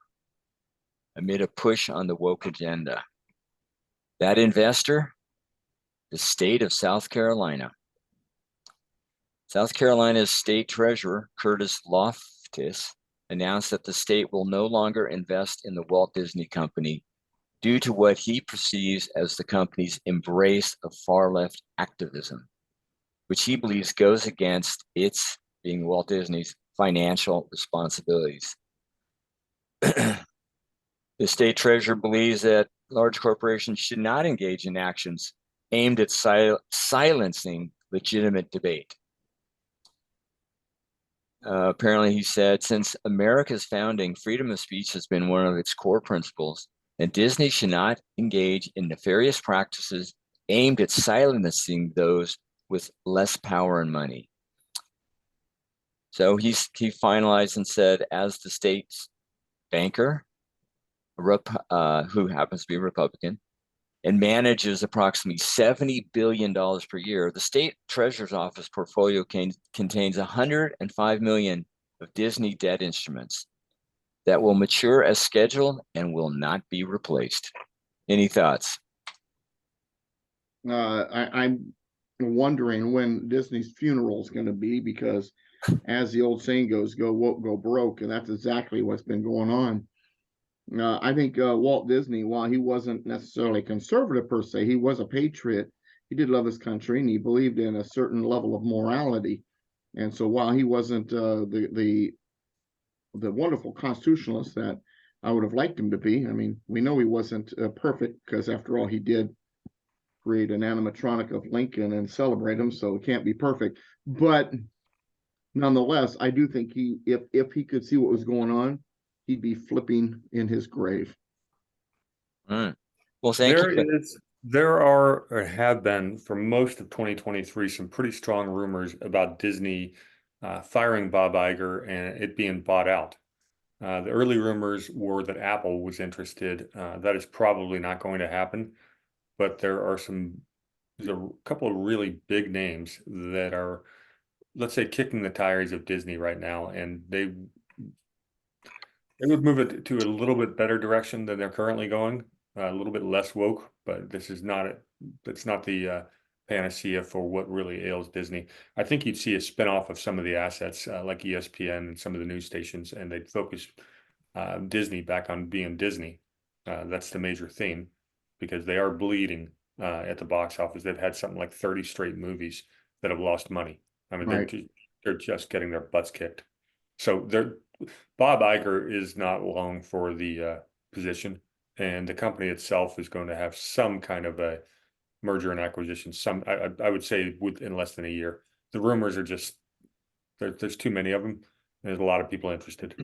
amid a push on the woke agenda. That investor, the state of South Carolina. South Carolina's state treasurer, Curtis Loftus, announced that the state will no longer invest in the Walt Disney Company due to what he perceives as the company's embrace of far-left activism, which he believes goes against its, being Walt Disney's, financial responsibilities. The state treasurer believes that large corporations should not engage in actions aimed at silencing legitimate debate. Apparently, he said, since America's founding, freedom of speech has been one of its core principles, and Disney should not engage in nefarious practices aimed at silencing those with less power and money. So he finalized and said, as the state's banker, who happens to be a Republican, and manages approximately $70 billion per year, the state treasurer's office portfolio contains $105 million of Disney debt instruments that will mature as scheduled and will not be replaced. Any thoughts? I'm wondering when Disney's funeral is going to be, because as the old saying goes, go woke, go broke, and that's exactly what's been going on. I think Walt Disney, while he wasn't necessarily conservative per se, he was a patriot. He did love his country, and he believed in a certain level of morality. And so, while he wasn't the wonderful constitutionalist that I would have liked him to be, I mean, we know he wasn't perfect, because after all, he did create an animatronic of Lincoln and celebrate him, so it can't be perfect. But nonetheless, I do think if he could see what was going on, he'd be flipping in his grave. Well, thank you. There are or have been for most of 2023 some pretty strong rumors about Disney firing Bob Iger and it being bought out. The early rumors were that Apple was interested. That is probably not going to happen, but there's a couple of really big names that are, let's say, kicking the tires of Disney right now, and they would move it to a little bit better direction than they're currently going, a little bit less woke, but it's not the panacea for what really ails Disney. I think you'd see a spinoff of some of the assets like ESPN and some of the news stations, and they'd focus Disney back on being Disney. That's the major theme, because they are bleeding at the box office. They've had something like 30 straight movies that have lost money. I mean, Right. they're just getting their butts kicked. So Bob Iger is not long for the position, and the company itself is going to have some kind of a merger and acquisition. I would say within less than a year. The rumors are just There's too many of them. There's a lot of people interested.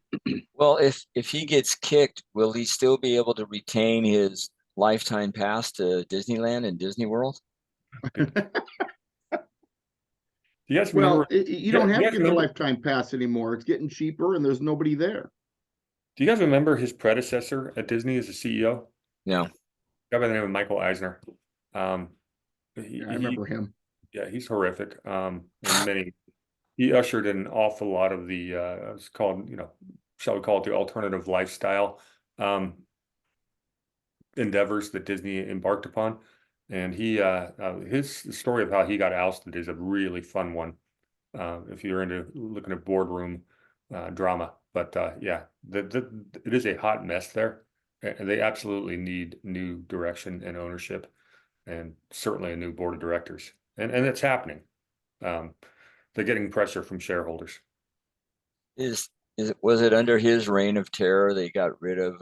Well, if he gets kicked, will he still be able to retain his lifetime pass to Disneyland and Disney World? Do you guys Well, remember? you don't have you to guys get the remember? lifetime pass anymore. It's getting cheaper and there's nobody there. Do you guys remember his predecessor at Disney as a CEO? No. Guy by the name of Michael Eisner. Um, Yeah, I remember him. Yeah, he's horrific. He ushered in an awful lot of the it's called, shall we call it the alternative lifestyle endeavors that Disney embarked upon. And his story of how he got ousted is a really fun one. If you're into looking at boardroom drama, but yeah, it is a hot mess there. And they absolutely need new direction and ownership, and certainly a new board of directors. And it's happening. They're getting pressure from shareholders. Was it under his reign of terror they got rid of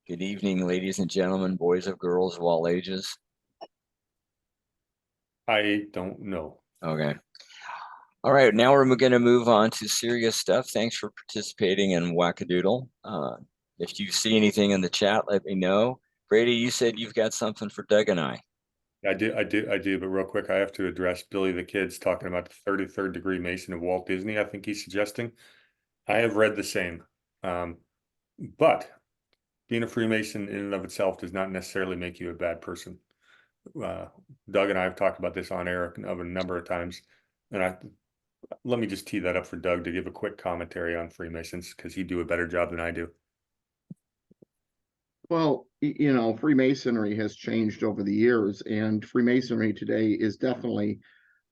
good evening, ladies and gentlemen, boys and girls of all ages? I don't know. Okay. All right, now we're going to move on to serious stuff. Thanks for participating in Wackadoodle. If you see anything in the chat, let me know. Brady, you said you've got something for Doug and I. I do. But real quick, I have to address Billy the Kid's talking about the 33rd degree Mason of Walt Disney. I think he's suggesting. I have read the same. But being a Freemason in and of itself does not necessarily make you a bad person. Doug and I have talked about this on air a number of times. And let me just tee that up for Doug to give a quick commentary on Freemasons, because he'd do a better job than I do. Well, Freemasonry has changed over the years, and Freemasonry today is definitely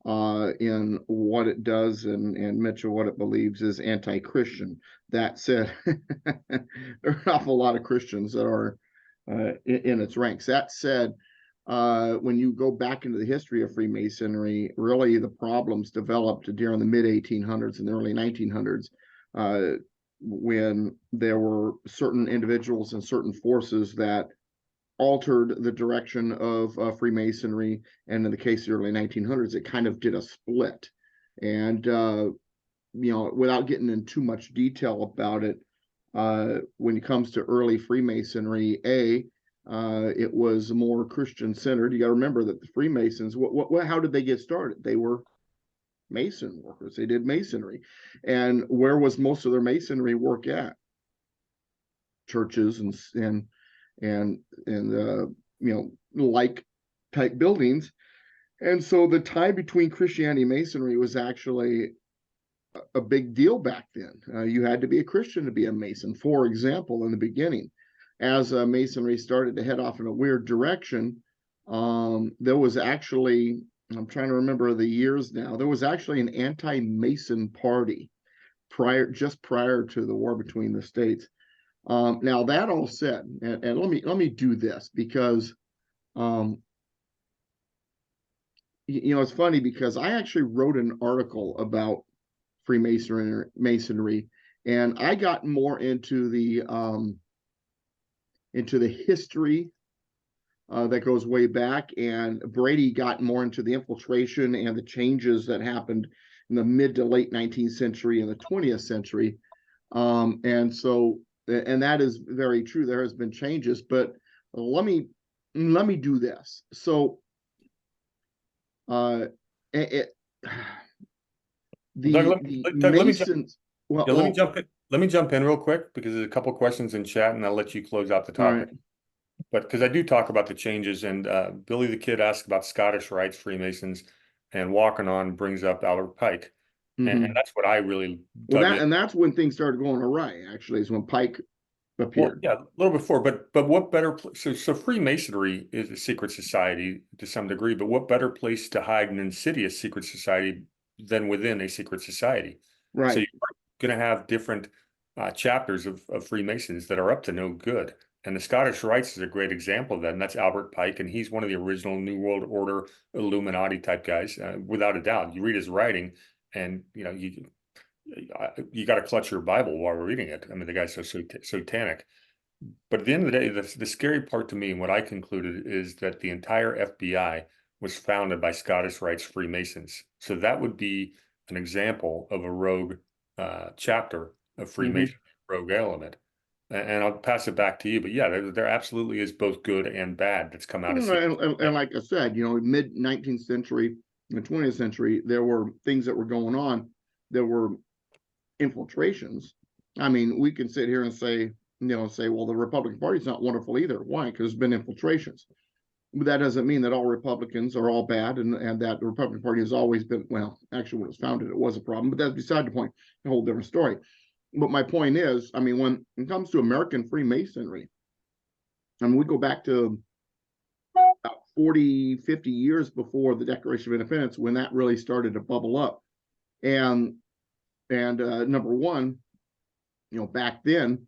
in what it does and Mitchell, what it believes is anti-Christian. That said, there are an awful lot of Christians that are in its ranks. That said, when you go back into the history of Freemasonry, really the problems developed during the mid 1800s and the early 1900s, when there were certain individuals and certain forces that altered the direction of Freemasonry, and in the case of the early 1900s, it kind of did a split. And without getting in too much detail about it, when it comes to early Freemasonry, it was more Christian centered. You got to remember that the Freemasons, how did they get started? They were Mason workers. They did masonry. And where was most of their masonry work at? Churches and like type buildings. And so the tie between Christianity and Masonry was actually a big deal back then. You had to be a Christian to be a Mason. For example, in the beginning, as Masonry started to head off in a weird direction, there was actually, I'm trying to remember the years now, there was actually an anti-Mason party just prior to the war between the states. Now that all said, and let me do this because it's funny because I actually wrote an article about Freemasonry, and I got more into the history that goes way back, and Brady got more into the infiltration and the changes that happened in the mid to late 19th century and the 20th century. And that is very true. There has been changes, but let me do this. So Doug, Masons. Let me jump in real quick, because there's a couple questions in chat, and I'll let you close out the topic. Right. But because I do talk about the changes, and Billy the Kid asked about Scottish Rites Freemasons, and Walking On brings up Albert Pike. Mm-hmm. And that's what I really dug in. And that's when things started going awry, actually, is when Pike appeared. Well, yeah, a little before, but what better so Freemasonry is a secret society to some degree, but what better place to hide an insidious secret society than within a secret society? Right. So you're going to have different chapters of Freemasons that are up to no good. And the Scottish Rites is a great example of that, and that's Albert Pike, and he's one of the original New World Order Illuminati type guys, without a doubt. You read his writing, and you got to clutch your Bible while we're reading it. I mean, the guy's so satanic. But at the end of the day, the scary part to me, and what I concluded, is that the entire FBI was founded by Scottish Rites Freemasons. So that would be an example of a rogue chapter of Freemasonry, rogue element. And I'll pass it back to you. But yeah, there absolutely is both good and bad that's come out of And like I said, mid 19th century and 20th century, there were things that were going on. There were infiltrations. I mean, we can sit here and say, well, the Republican Party is not wonderful either. Why? Because there's been infiltrations. But that doesn't mean that all Republicans are all bad and that the Republican Party has always been, well, actually, when it was founded, it was a problem, but that's beside the point, a whole different story. But my point is, I mean, when it comes to American Freemasonry, I mean, we go back to about 40, 50 years before the Declaration of Independence when that really started to bubble up. And number one, back then,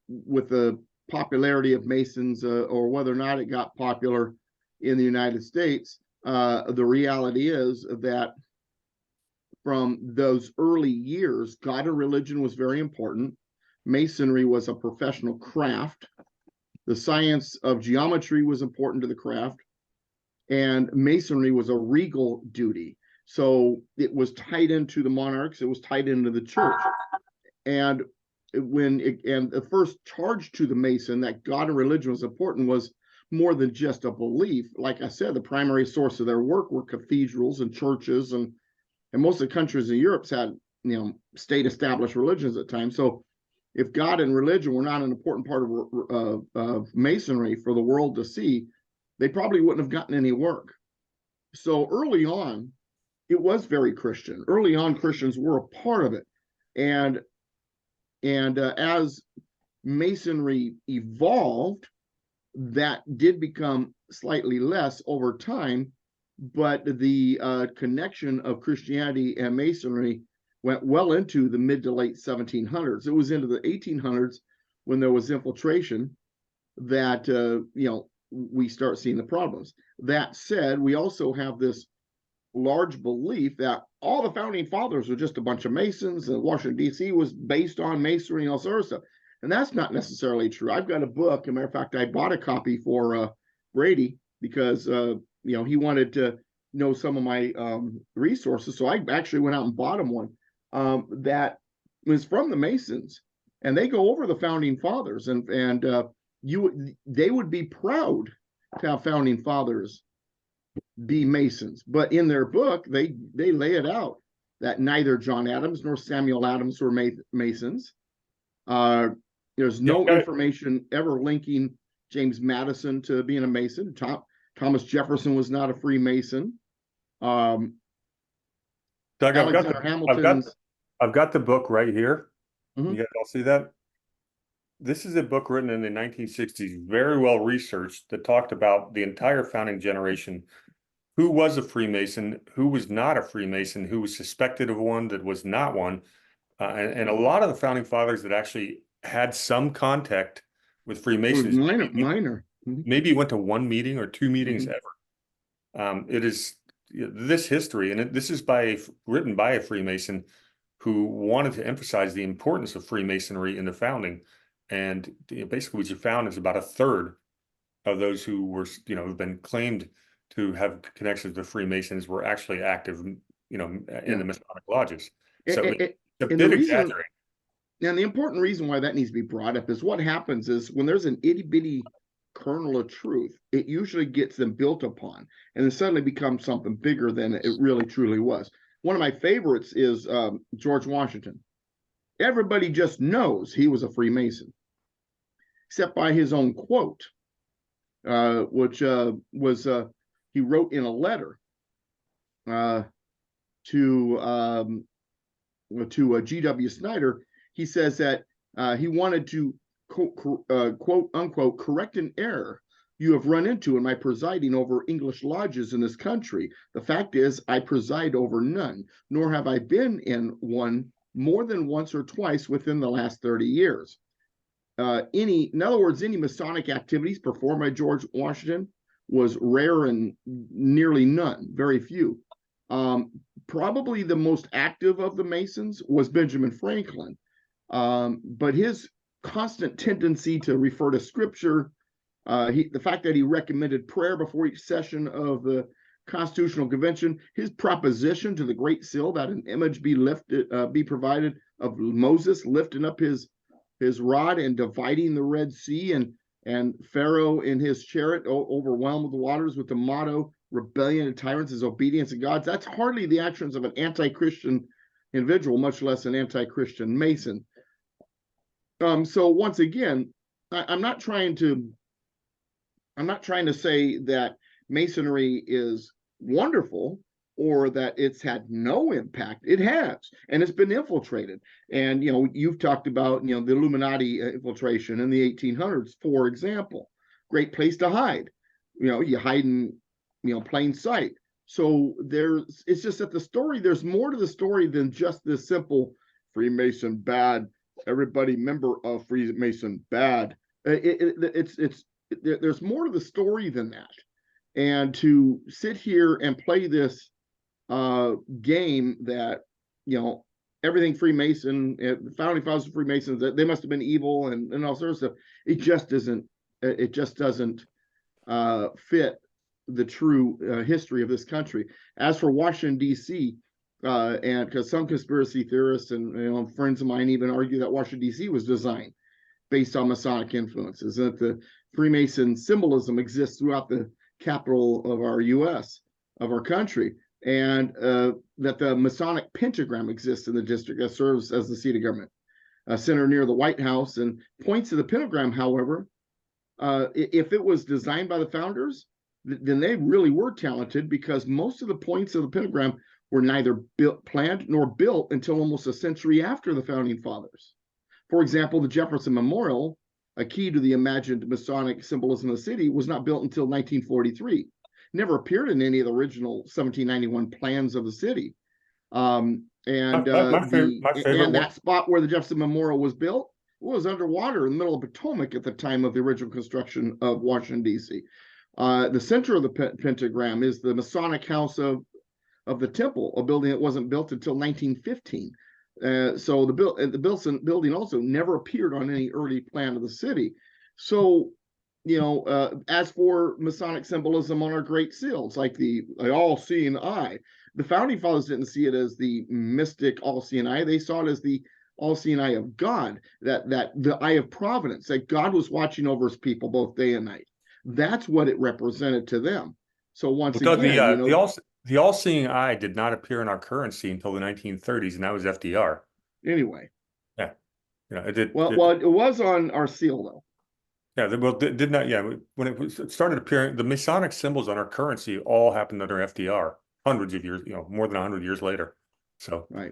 with the popularity of Masons or whether or not it got popular in the United States, the reality is that from those early years, God and religion was very important. Masonry was a professional craft. The science of geometry was important to the craft. And Masonry was a regal duty. So it was tied into the monarchs, it was tied into the church. And the first charge to the Mason that God and religion was important was more than just a belief. Like I said, the primary source of their work were cathedrals and churches, and most of the countries in Europe had state established religions at times. So if God and religion were not an important part of Masonry for the world to see, they probably wouldn't have gotten any work. So early on, it was very Christian. Early on, Christians were a part of it. And as Masonry evolved, that did become slightly less over time, but the connection of Christianity and Masonry went well into the mid to late 1700s. It was into the 1800s when there was infiltration that we start seeing the problems. That said, we also have this large belief that all the founding fathers were just a bunch of Masons, and Washington, D.C. was based on Masonry and all sorts of stuff. And that's not necessarily true. I've got a book. As a matter of fact, I bought a copy for Brady because he wanted to know some of my resources. So I actually went out and bought him one that was from the Masons, and they go over the founding fathers, and they would be proud to have founding fathers be Masons. But in their book, they lay it out that neither John Adams nor Samuel Adams were Masons. There's no information ever linking James Madison to being a Mason. Thomas Jefferson was not a Freemason. Doug, Alexander Hamilton's. I've got the book right here. Mhm. You guys all see that? This is a book written in the 1960s, very well researched, that talked about the entire founding generation. Who was a Freemason, who was not a Freemason, who was suspected of one, that was not one. And a lot of the founding fathers that actually had some contact with Freemasons. Minor. Maybe went to one meeting or two meetings ever. It is this history, and this is written by a Freemason who wanted to emphasize the importance of Freemasonry in the founding. And basically what you found is about a third of those who were, have been claimed to have connections to Freemasons were actually active, in the Masonic lodges. So it's a bit exaggerated. And the important reason why that needs to be brought up is what happens is when there's an itty bitty kernel of truth, it usually gets them built upon and then suddenly becomes something bigger than it really truly was. One of my favorites is George Washington. Everybody just knows he was a Freemason, except by his own quote, which was he wrote in a letter to G.W. Snyder. He says that he wanted to quote unquote correct an error you have run into in my presiding over English lodges in this country. The fact is, I preside over none, nor have I been in one more than once or twice within the last 30 years. In other words, any Masonic activities performed by George Washington was rare and nearly none, very few. Probably the most active of the Masons was Benjamin Franklin, but his constant tendency to refer to scripture, the fact that he recommended prayer before each session of the Constitutional Convention, his proposition to the Great Seal that an image be provided of Moses lifting up his rod and dividing the Red Sea, and Pharaoh in his chariot overwhelmed with the waters, with the motto, rebellion to tyrants is obedience to gods. That's hardly the actions of an anti-Christian individual, much less an anti-Christian Mason. So once again, I'm not trying to say that Masonry is wonderful or that it's had no impact. It has, and it's been infiltrated. And you've talked about the Illuminati infiltration in the 1800s, for example. Great place to hide. You hide in plain sight. So it's just that there's more to the story than just this simple Freemason bad, everybody member of Freemason bad. There's more to the story than that. And to sit here and play this game that everything Freemason, the founding fathers of Freemasons, that they must have been evil and all sorts of stuff, it just doesn't fit the true history of this country. As for Washington, D.C., and because some conspiracy theorists and friends of mine even argue that Washington, D.C. was designed based on Masonic influences, and that the Freemason symbolism exists throughout the capital of our U.S., of our country, and that the Masonic pentagram exists in the district that serves as the seat of government, centered near the White House. And points to the pentagram, however, if it was designed by the founders, then they really were talented, because most of the points of the pentagram were neither planned nor built until almost a century after the founding fathers. For example, the Jefferson Memorial, a key to the imagined Masonic symbolism of the city, was not built until 1943. Never appeared in any of the original 1791 plans of the city. And that spot where the Jefferson Memorial was built was underwater in the middle of Potomac at the time of the original construction of Washington, D.C. The center of the pentagram is the Masonic House of the Temple, a building that wasn't built until 1915. So the building also never appeared on any early plan of the city. So, as for Masonic symbolism on our Great Seal, it's like the all-seeing eye. The founding fathers didn't see it as the mystic all-seeing eye. They saw it as the all-seeing eye of God, that the eye of providence, that God was watching over his people both day and night. That's what it represented to them. So once again, the all-seeing eye did not appear in our currency until the 1930s, and that was FDR. Anyway. Yeah. It did. Well, it was on our seal, though. Yeah, it did not. Yeah, when it started appearing, the Masonic symbols on our currency all happened under FDR, hundreds of years, more than 100 years later. So right.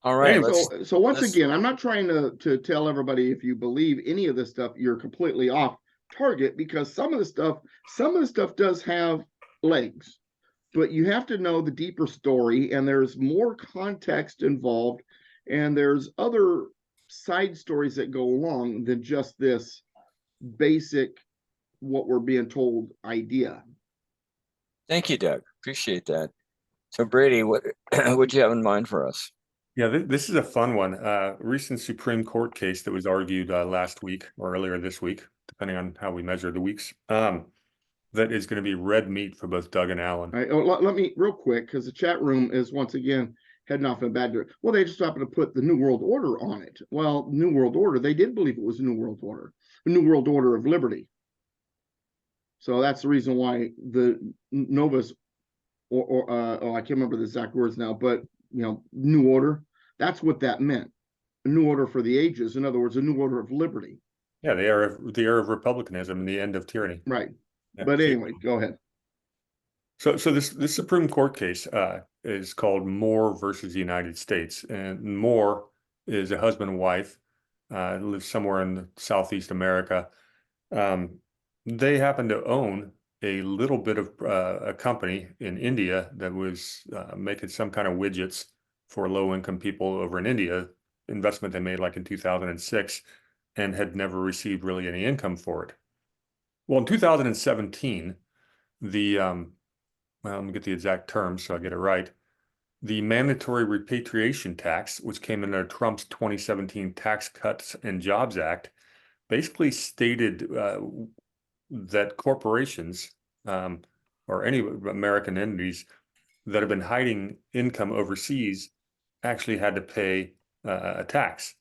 All right. Anyway, so once again, I'm not trying to tell everybody, if you believe any of this stuff, you're completely off target, because some of the stuff does have legs, but you have to know the deeper story, and there's more context involved, and there's other side stories that go along than just this basic, what we're being told idea. Thank you, Doug. Appreciate that. So Brady, what would you have in mind for us? Yeah, this is a fun one. Recent Supreme Court case that was argued last week or earlier this week, depending on how we measure the weeks. That is going to be red meat for both Doug and Alan. All right, let me real quick, because the chat room is once again heading off in a bad direction. Well, they just happened to put the New World Order on it. Well, New World Order, they did believe it was a New World Order, a New World Order of Liberty. So that's the reason why the Novus, I can't remember the exact words now, but New Order, that's what that meant. A new order for the ages. In other words, a new order of liberty. Yeah, the era of republicanism and the end of tyranny. Right. Yeah, but anyway, go ahead. So this Supreme Court case is called Moore versus the United States, and Moore is a husband and wife, lives somewhere in Southeast America. They happen to own a little bit of a company in India that was making some kind of widgets for low-income people over in India, investment they made like in 2006, and had never received really any income for it. Well, in 2017, let me get the exact terms so I get it right. The mandatory repatriation tax, which came under Trump's 2017 Tax Cuts and Jobs Act, basically stated that corporations or any American entities that have been hiding income overseas actually had to pay a tax.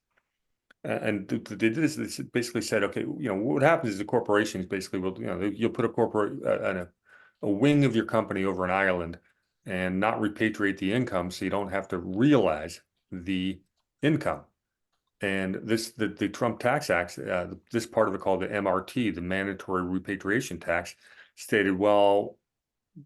And they did this. They basically said, okay, what happens is the corporations basically will, you'll put a wing of your company over an island and not repatriate the income, so you don't have to realize the income. And the Trump Tax Act, this part of it called the MRT, the Mandatory Repatriation Tax, stated, well,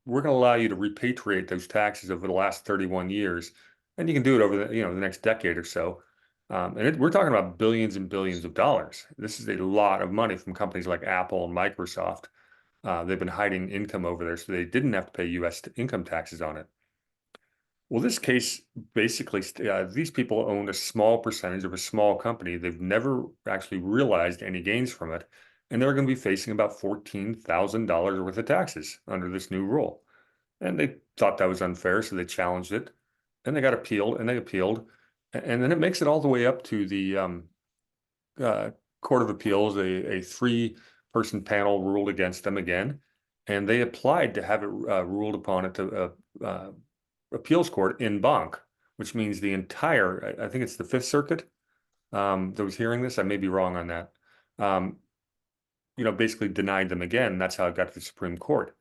we're going to allow you to repatriate those taxes over the last 31 years, and you can do it over the next decade or so. We're talking about billions and billions of dollars. This is a lot of money from companies like Apple and Microsoft. They've been hiding income over there, so they didn't have to pay U.S. income taxes on it. Well, this case basically, these people owned a small percentage of a small company. They've never actually realized any gains from it, and they're going to be facing about $14,000 worth of taxes under this new rule. And they thought that was unfair, so they challenged it, and they got appealed, and they appealed, and then it makes it all the way up to the Court of Appeals. A three-person panel ruled against them again, and they applied to have it ruled upon at the appeals court en banc, which means the entire, I think it's the Fifth Circuit that was hearing this. I may be wrong on that. Basically denied them again. That's how it got to the Supreme Court.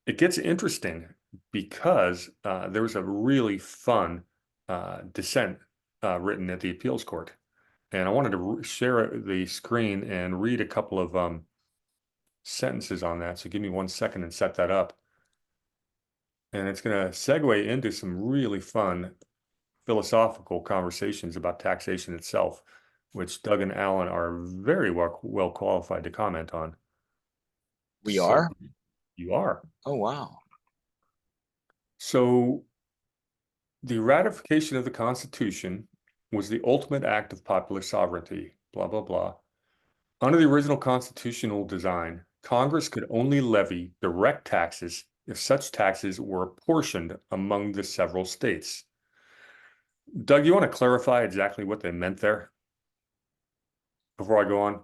It gets interesting because there was a really fun dissent written at the appeals court. And I wanted to share the screen and read a couple of sentences on that. So give me 1 second and set that up. And it's going to segue into some really fun philosophical conversations about taxation itself, which Doug and Alan are very well qualified to comment on. We are? You are. Oh, wow. So the ratification of the Constitution was the ultimate act of popular sovereignty, blah, blah, blah. Under the original constitutional design, Congress could only levy direct taxes if such taxes were apportioned among the several states. Doug, you want to clarify exactly what they meant there before I go on?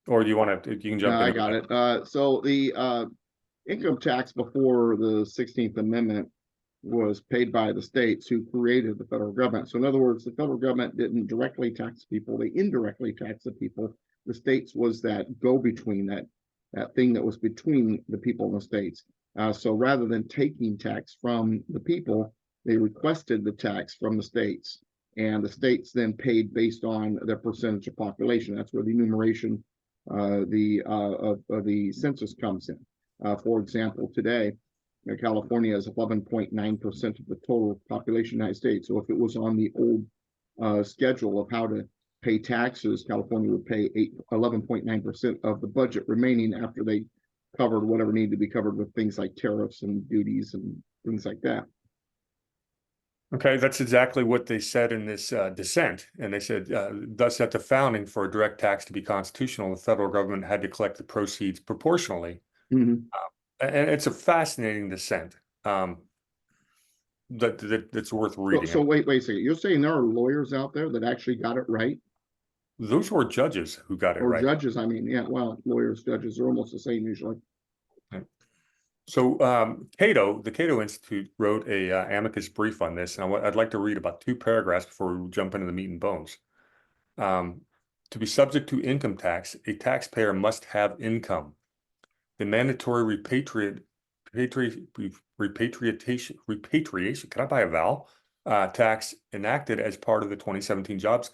Or do you want to, you can jump in. I got it. So the income tax before the 16th Amendment was paid by the states who created the federal government. So in other words, the federal government didn't directly tax people, they indirectly taxed the people. The states was that go-between, that thing that was between the people and the states. So rather than taking tax from the people, they requested the tax from the states, and the states then paid based on their percentage of population. That's where the enumeration of the census comes in. For example, today, California is 11.9% of the total population of the United States. So if it was on the old schedule of how to pay taxes, California would pay 11.9% of the budget remaining after they covered whatever needed to be covered with things like tariffs and duties and things like that. Okay, that's exactly what they said in this dissent. And they said, thus at the founding, for a direct tax to be constitutional, the federal government had to collect the proceeds proportionally. Mm-hmm. And it's a fascinating dissent that's worth reading. So wait a second. You're saying there are lawyers out there that actually got it right? Those were judges who got it Or right. judges, I mean, yeah, well, lawyers, judges are almost the same usually. So Cato, the Cato Institute wrote a amicus brief on this, and I'd like to read about 2 paragraphs before we jump into the meat and bones. To be subject to income tax, a taxpayer must have income. The mandatory repatriation, can I buy a vowel? Tax enacted as part of the 2017 Jobs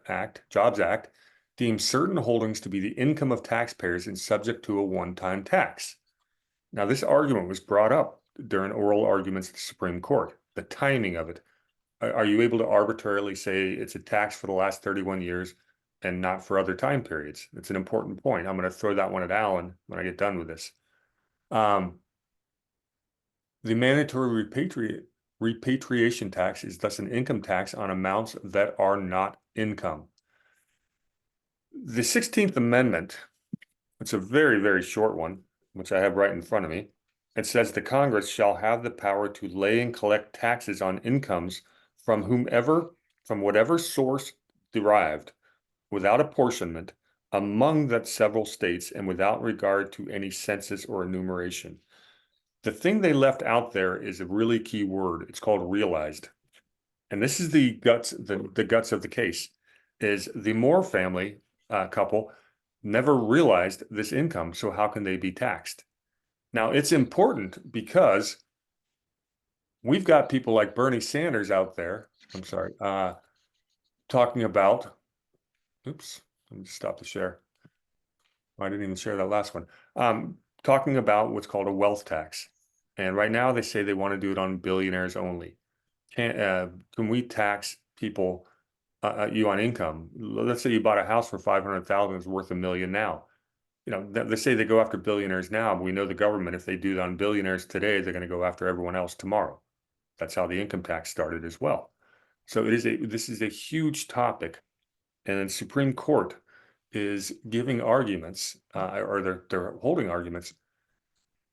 Act deems certain holdings to be the income of taxpayers and subject to a one-time tax. Now, this argument was brought up during oral arguments at the Supreme Court. The timing of it. Are you able to arbitrarily say it's a tax for the last 31 years and not for other time periods? It's an important point. I'm going to throw that one at Alan when I get done with this. The mandatory repatriation tax is thus an income tax on amounts that are not income. The 16th Amendment, it's a very, very short one, which I have right in front of me. It says the Congress shall have the power to lay and collect taxes on incomes from whatever source derived, without apportionment, among that several states and without regard to any census or enumeration. The thing they left out there is a really key word. It's called realized. And this is the guts of the case, is the Moore family couple never realized this income. So how can they be taxed? Now, it's important because we've got people like Bernie Sanders out there. I'm sorry, talking about, oops, let me just stop the share. I didn't even share that last one. Talking about what's called a wealth tax. And right now they say they want to do it on billionaires only. Can we tax people, you on income? Let's say you bought a house for 500,000, it's worth $1 million now. You know, they say they go after billionaires now, but we know the government, if they do it on billionaires today, they're going to go after everyone else tomorrow. That's how the income tax started as well. So this is a huge topic, and the Supreme Court is giving arguments, or they're holding arguments.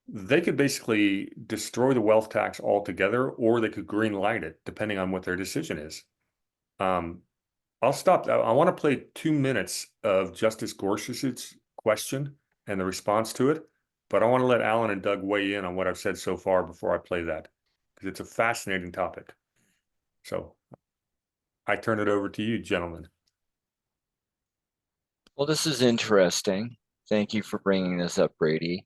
They could basically destroy the wealth tax altogether, or they could green light it, depending on what their decision is. I'll stop. I want to play 2 minutes of Justice Gorsuch's question and the response to it, but I want to let Alan and Doug weigh in on what I've said so far before I play that, because it's a fascinating topic. So I turn it over to you, gentlemen. Well, this is interesting. Thank you for bringing this up, Brady.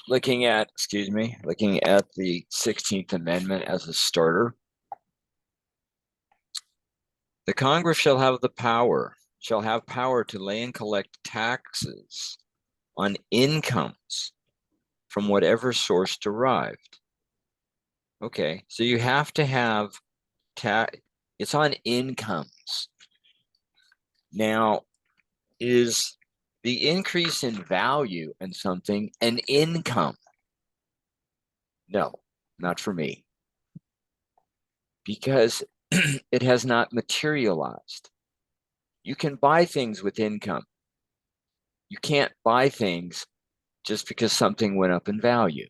Looking at the 16th Amendment as a starter, the Congress shall have power to lay and collect taxes on incomes from whatever source derived. Okay, so you have to have it's on incomes. Now, is the increase in value in something an income? No, not for me. Because it has not materialized. You can buy things with income. You can't buy things just because something went up in value,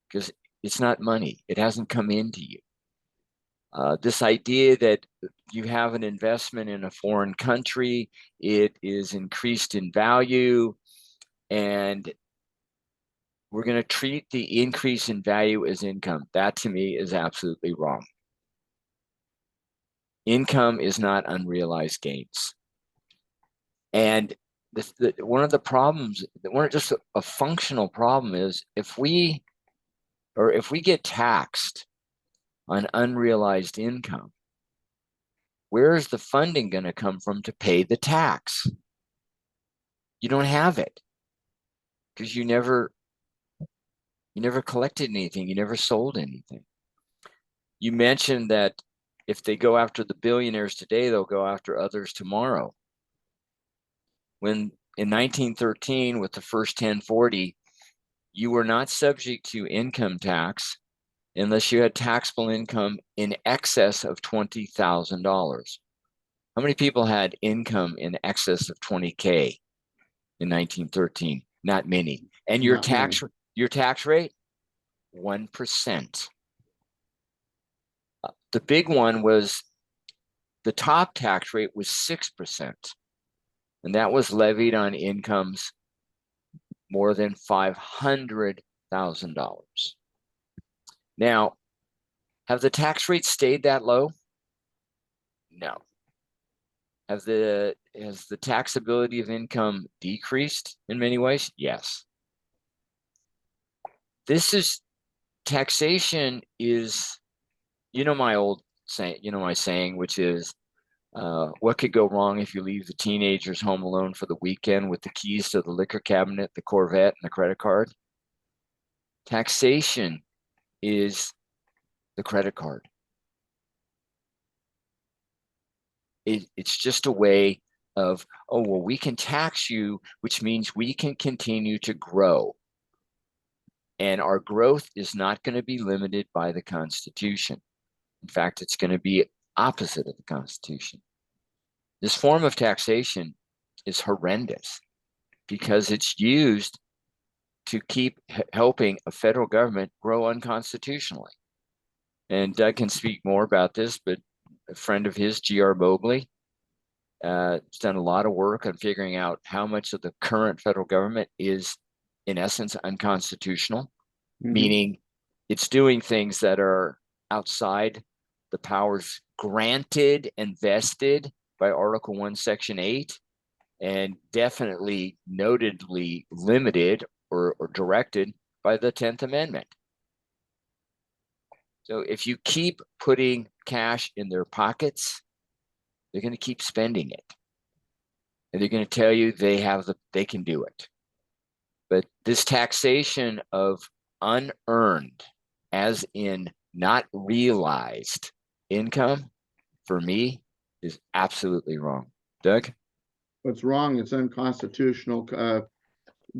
because it's not money. It hasn't come into you. This idea that you have an investment in a foreign country, it is increased in value, and we're going to treat the increase in value as income. That to me is absolutely wrong. Income is not unrealized gains. And one of the problems, just a functional problem, is if we get taxed on unrealized income, where is the funding going to come from to pay the tax? You don't have it, because you never collected anything. You never sold anything. You mentioned that if they go after the billionaires today, they'll go after others tomorrow. When in 1913, with the first 1040, you were not subject to income tax unless you had taxable income in excess of $20,000. How many people had income in excess of 20K in 1913? Not many. And your tax rate, 1%. The big one was, the top tax rate was 6%. And that was levied on incomes more than $500,000. Now, have the tax rates stayed that low? No. Has the taxability of income decreased in many ways? Yes. Taxation is, my saying, which is, what could go wrong if you leave the teenagers home alone for the weekend with the keys to the liquor cabinet, the Corvette, and the credit card? Taxation is the credit card. It's just a way of, we can tax you, which means we can continue to grow. And our growth is not going to be limited by the Constitution. In fact, it's going to be opposite of the Constitution. This form of taxation is horrendous because it's used to keep helping a federal government grow unconstitutionally. And Doug can speak more about this, but a friend of his, G.R. Mobley, It's done a lot of work on figuring out how much of the current federal government is, in essence, unconstitutional, meaning it's doing things that are outside the powers granted and vested by Article 1, Section 8, and definitely notedly limited or directed by the 10th Amendment. So if you keep putting cash in their pockets, they're going to keep spending it. And they're going to tell you they can do it. But this taxation of unearned, as in not realized income, for me, is absolutely wrong. Doug? What's wrong? It's unconstitutional.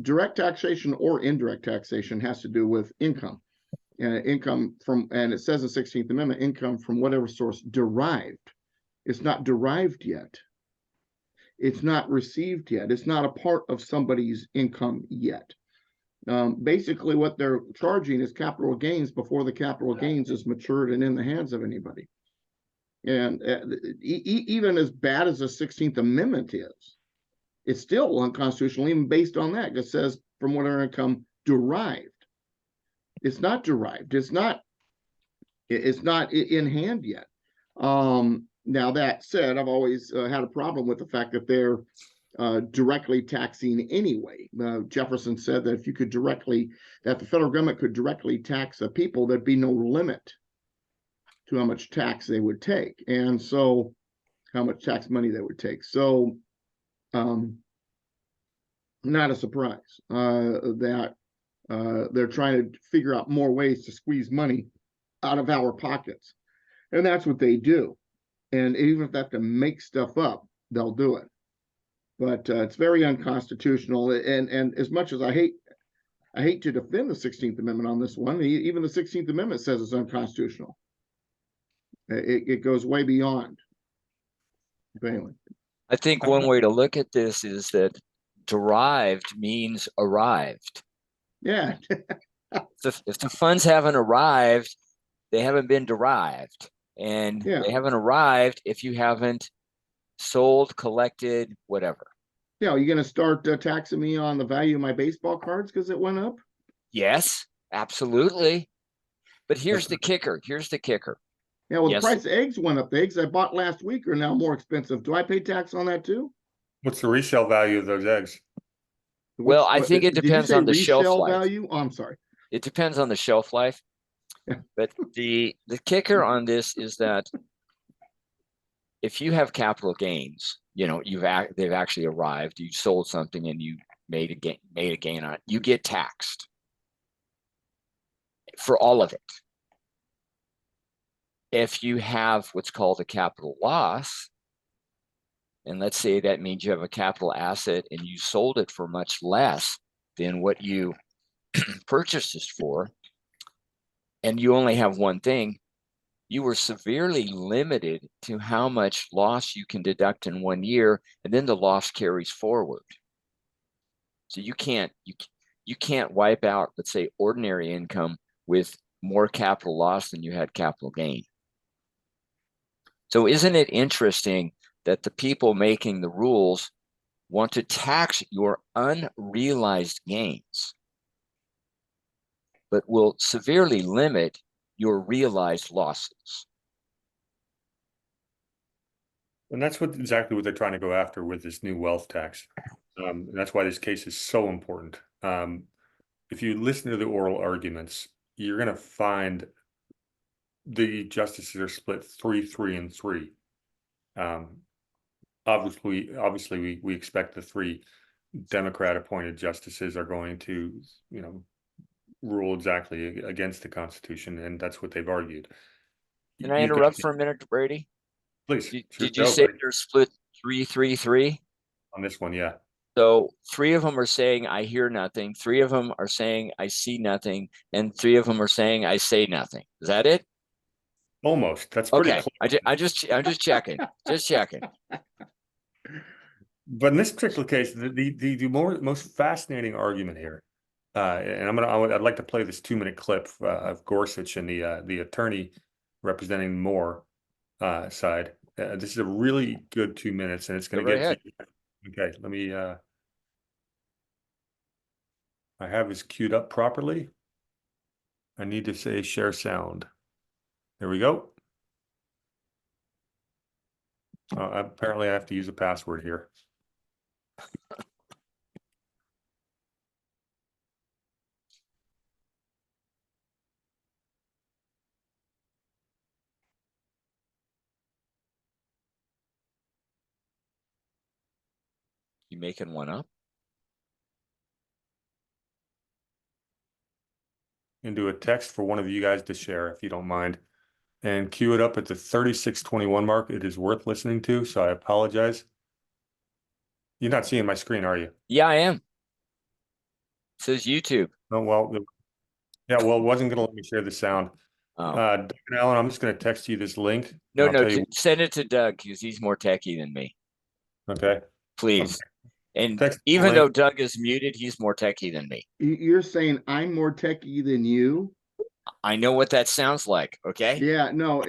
Direct taxation or indirect taxation has to do with income. Income from, and it says in the 16th Amendment, income from whatever source derived. It's not derived yet. It's not received yet. It's not a part of somebody's income yet. Basically, what they're charging is capital gains before the capital gains is matured and in the hands of anybody. And even as bad as the 16th Amendment is, it's still unconstitutional, even based on that. It says from whatever income derived. It's not derived. It's not in hand yet. Now that said, I've always had a problem with the fact that they're directly taxing anyway. Jefferson said that if you could that the federal government could directly tax the people, there'd be no limit to how much tax they would take, and so how much tax money they would take. So, not a surprise that they're trying to figure out more ways to squeeze money out of our pockets, and that's what they do. And even if they have to make stuff up, they'll do it. But it's very unconstitutional. And as much as I hate to defend the 16th Amendment on this one, even the 16th Amendment says it's unconstitutional. It goes way beyond. But anyway. I think one way to look at this is that derived means arrived. Yeah. If the funds haven't arrived, they haven't been derived. And they haven't arrived if you haven't sold, collected, whatever. Yeah, are you going to start taxing me on the value of my baseball cards because it went up? Yes, absolutely. But here's the kicker. Yeah, well, the price of eggs went up. The eggs I bought last week are now more expensive. Do I pay tax on that too? What's the resale value of those eggs? Well, I think it depends on the shelf life. Value? Oh, I'm sorry. It depends on the shelf life. But the kicker on this is that if you have capital gains, they've actually arrived, you sold something and you made a gain on it, you get taxed for all of it. If you have what's called a capital loss, and let's say that means you have a capital asset and you sold it for much less than what you purchased it for, and you only have one thing, you were severely limited to how much loss you can deduct in 1 year, and then the loss carries forward. So you can't wipe out, let's say, ordinary income with more capital loss than you had capital gain. So isn't it interesting that the people making the rules want to tax your unrealized gains, but will severely limit your realized losses? And that's exactly what they're trying to go after with this new wealth tax. And that's why this case is so important. If you listen to the oral arguments, you're going to find the justices are split 3, 3, and 3. Obviously, we expect the 3 Democrat-appointed justices are going to, rule exactly against the Constitution, and that's what they've argued. Can I interrupt for a minute, Brady? Please. Did you say they're split 3, 3, 3? On this one, yeah. So 3 of them are saying I hear nothing, 3 of them are saying I see nothing, and 3 of them are saying I say nothing. Is that it? Almost. That's pretty okay. close. I'm just checking. Just checking. But in this particular case, the most fascinating argument here, and I'd like to play this 2-minute clip of Gorsuch and the attorney representing Moore side. This is a really good 2 minutes, and it's going Go to right get to you. Okay, let me, I have this queued up properly. I need to say share sound. There we go. Apparently I have to use a password here. You making one up? Into a text for one of you guys to share, if you don't mind, and queue it up at the 36:21 mark. It is worth listening to, so I apologize. You're not seeing my screen, are you? Yeah, I am. It says YouTube. Oh, well, yeah, well, it wasn't going to let me share the sound. Oh. Doug and Alan, I'm just going to text you this link. No, I'll tell you. send it to Doug because he's more techie than me. Okay. Please. And Text even link. though Doug is muted, he's more techie than me. You're saying I'm more techie than you? I know what that sounds like. Okay. Yeah, no,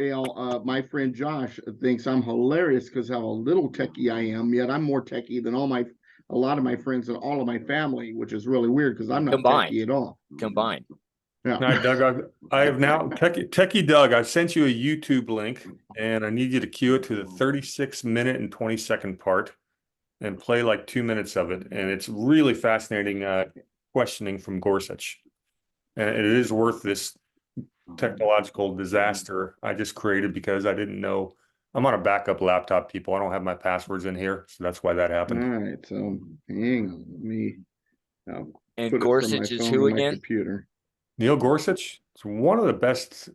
my friend Josh thinks I'm hilarious because how little techie I am. Yet I'm more techie than a lot of my friends and all of my family, which is really weird because I'm not Combined. techie at all. Combined. Yeah. All right, Doug, I have now techie Doug. I've sent you a YouTube link, and I need you to cue it to the 36-minute and 20-second part, and play like 2 minutes of it. And it's really fascinating questioning from Gorsuch, and it is worth this technological disaster I just created because I didn't know. I'm on a backup laptop, people. I don't have my passwords in here, so that's why that happened. All right, so hang on, let me. And Gorsuch is who again? Computer. Neil Gorsuch is one of the best,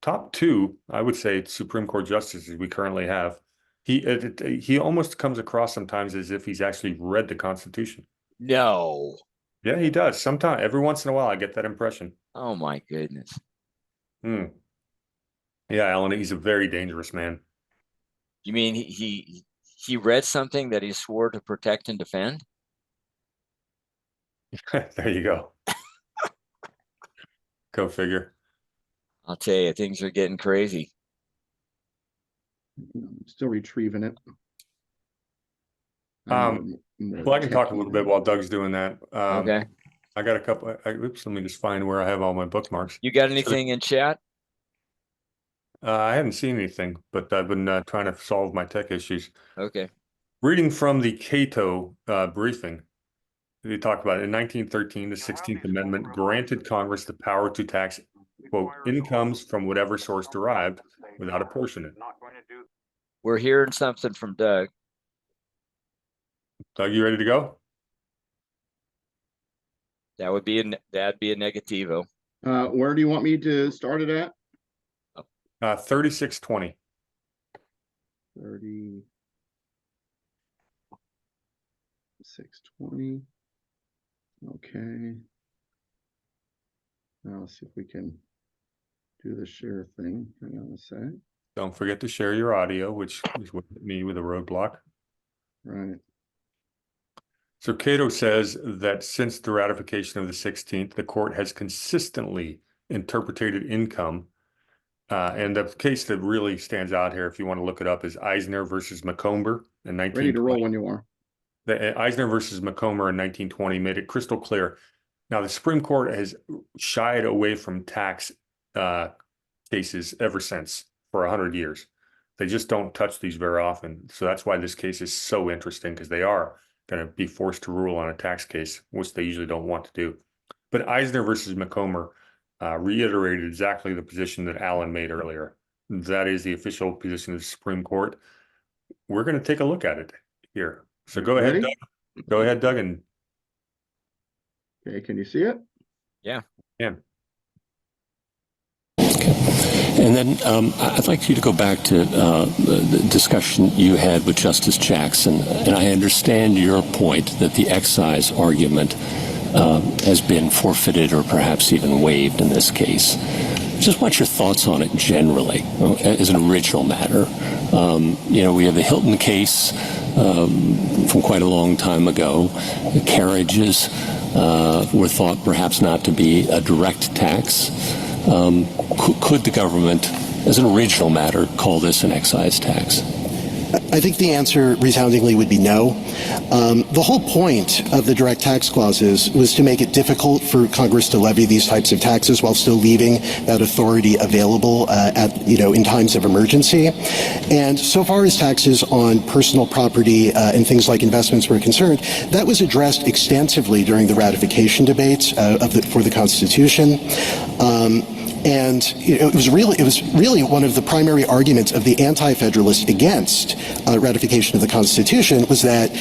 top two, I would say, Supreme Court justices we currently have. He almost comes across sometimes as if he's actually read the Constitution. No. Yeah, he does. Sometimes, every once in a while, I get that impression. Oh my goodness. Yeah, Alan, he's a very dangerous man. You mean he read something that he swore to protect and defend? There you go. Go figure. I'll tell you, things are getting crazy. I'm still retrieving it. Well, I can talk a little bit while Doug's doing that. Okay. I got a couple. Oops, let me just find where I have all my bookmarks. You got anything in chat? I haven't seen anything, but I've been trying to solve my tech issues. Okay. Reading from the Cato briefing, they talk about it. In 1913, the 16th Amendment granted Congress the power to tax, quote, incomes from whatever source derived without apportionment. We're hearing something from Doug. Doug, you ready to go? That'd be a negativo. Where do you want me to start it at? 3620. 3620. Okay. Now let's see if we can do the share thing. Hang on a sec. Don't forget to share your audio, which is with me with a roadblock. Right. So Cato says that since the ratification of the 16th, the court has consistently interpreted income. And the case that really stands out here, if you want to look it up, is Eisner versus Macomber in 1920. Ready to roll when you are. The Eisner versus Macomber in 1920 made it crystal clear. Now, the Supreme Court has shied away from tax cases ever since for 100 years. They just don't touch these very often. So that's why this case is so interesting, because they are going to be forced to rule on a tax case, which they usually don't want to do. But Eisner versus Macomber reiterated exactly the position that Alan made earlier. That is the official position of the Supreme Court. We're going to take a look at it here. So go ahead, Doug. Go ahead, Doug. And okay, can you see it? Yeah. Yeah. And then I'd like you to go back to the discussion you had with Justice Jackson. And I understand your point that the excise argument has been forfeited or perhaps even waived in this case. Just what's your thoughts on it generally as an original matter? We have the Hilton case from quite a long time ago. The carriages were thought perhaps not to be a direct tax. Could the government, as an original matter, call this an excise tax? I think the answer resoundingly would be no. The whole point of the direct tax clauses was to make it difficult for Congress to levy these types of taxes while still leaving that authority available in times of emergency. And so far as taxes on personal property and things like investments were concerned, that was addressed extensively during the ratification debates for the Constitution. And it was really one of the primary arguments of the anti-federalists against ratification of the Constitution was that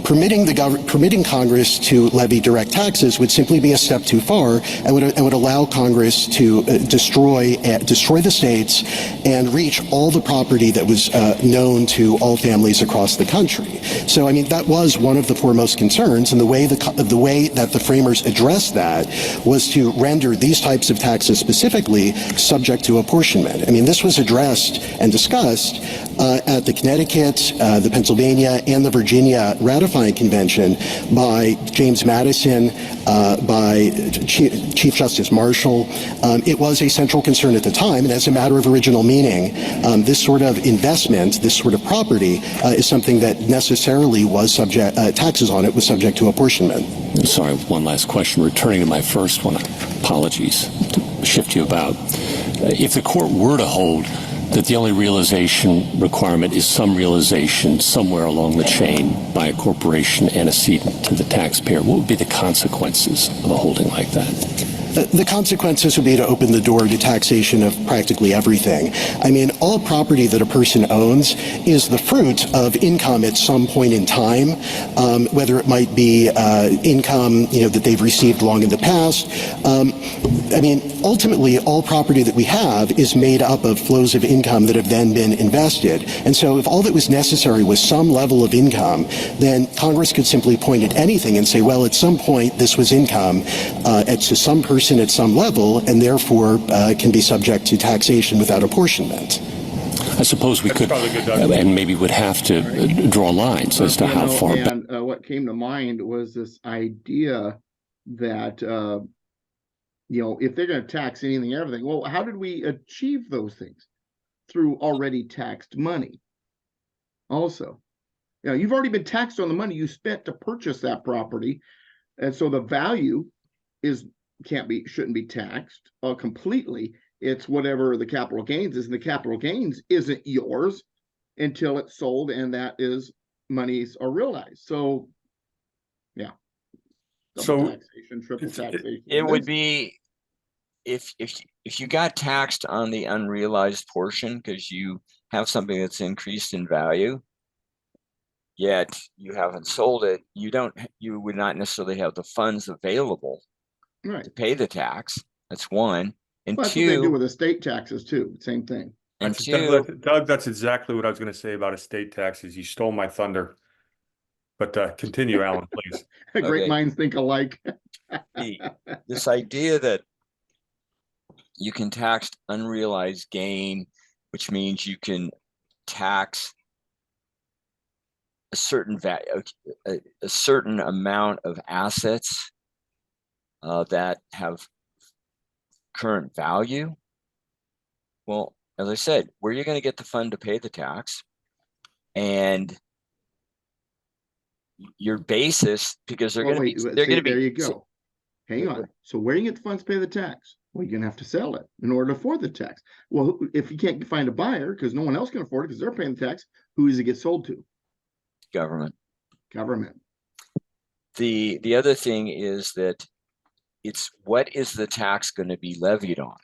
permitting Congress to levy direct taxes would simply be a step too far and would allow Congress to destroy the states and reach all the property that was known to all families across the country. So I mean that was one of the foremost concerns, and the way that the framers addressed that was to render these types of taxes specifically subject to apportionment. I mean, this was addressed and discussed at the Connecticut, the Pennsylvania, and the Virginia ratifying convention by James Madison, by Chief Justice Marshall. It was a central concern at the time, and as a matter of original meaning, this sort of investment, this sort of property, is something that necessarily was subject, taxes on it was subject to apportionment. Sorry, one last question. Returning to my first one, apologies to shift you about. If the court were to hold that the only realization requirement is some realization somewhere along the chain by a corporation antecedent to the taxpayer, what would be the consequences of a holding like that? The consequences would be to open the door to taxation of practically everything. I mean, all property that a person owns is the fruit of income at some point in time, whether it might be income that they've received long in the past. I mean, ultimately, all property that we have is made up of flows of income that have then been invested. And so if all that was necessary was some level of income, then Congress could simply point at anything and say, well, at some point this was income to some person at some level, and therefore can be subject to taxation without apportionment. I suppose we could, and maybe would have to draw lines as to how far back. And what came to mind was this idea that, if they're going to tax anything, everything, well, how did we achieve those things? Through already taxed money. Also, you've already been taxed on the money you spent to purchase that property. And so the value shouldn't be taxed completely. It's whatever the capital gains is, and the capital gains isn't yours until it's sold and that is monies are realized. So yeah. Double taxation, triple taxation. It would be if you got taxed on the unrealized portion because you have something that's increased in value, yet you haven't sold it, you would not necessarily have the funds available to pay the tax. That's one. And well, that's two, what they do with estate taxes too. Same thing. And Doug, that's exactly what I was going to say about estate taxes. You stole my thunder. But continue, Alan, please. Great minds think alike. This idea that you can tax unrealized gain, which means you can tax a certain value, a certain amount of assets that have current value. Well, as I said, where are you going to get the fund to pay the tax? And your basis, because they're going to be, there you go. Hang on. So where you get the funds to pay the tax? Well, you're going to have to sell it in order to afford the tax. Well, if you can't find a buyer because no one else can afford it because they're paying the tax, who does it get sold to? Government. The other thing is that it's what is the tax going to be levied on?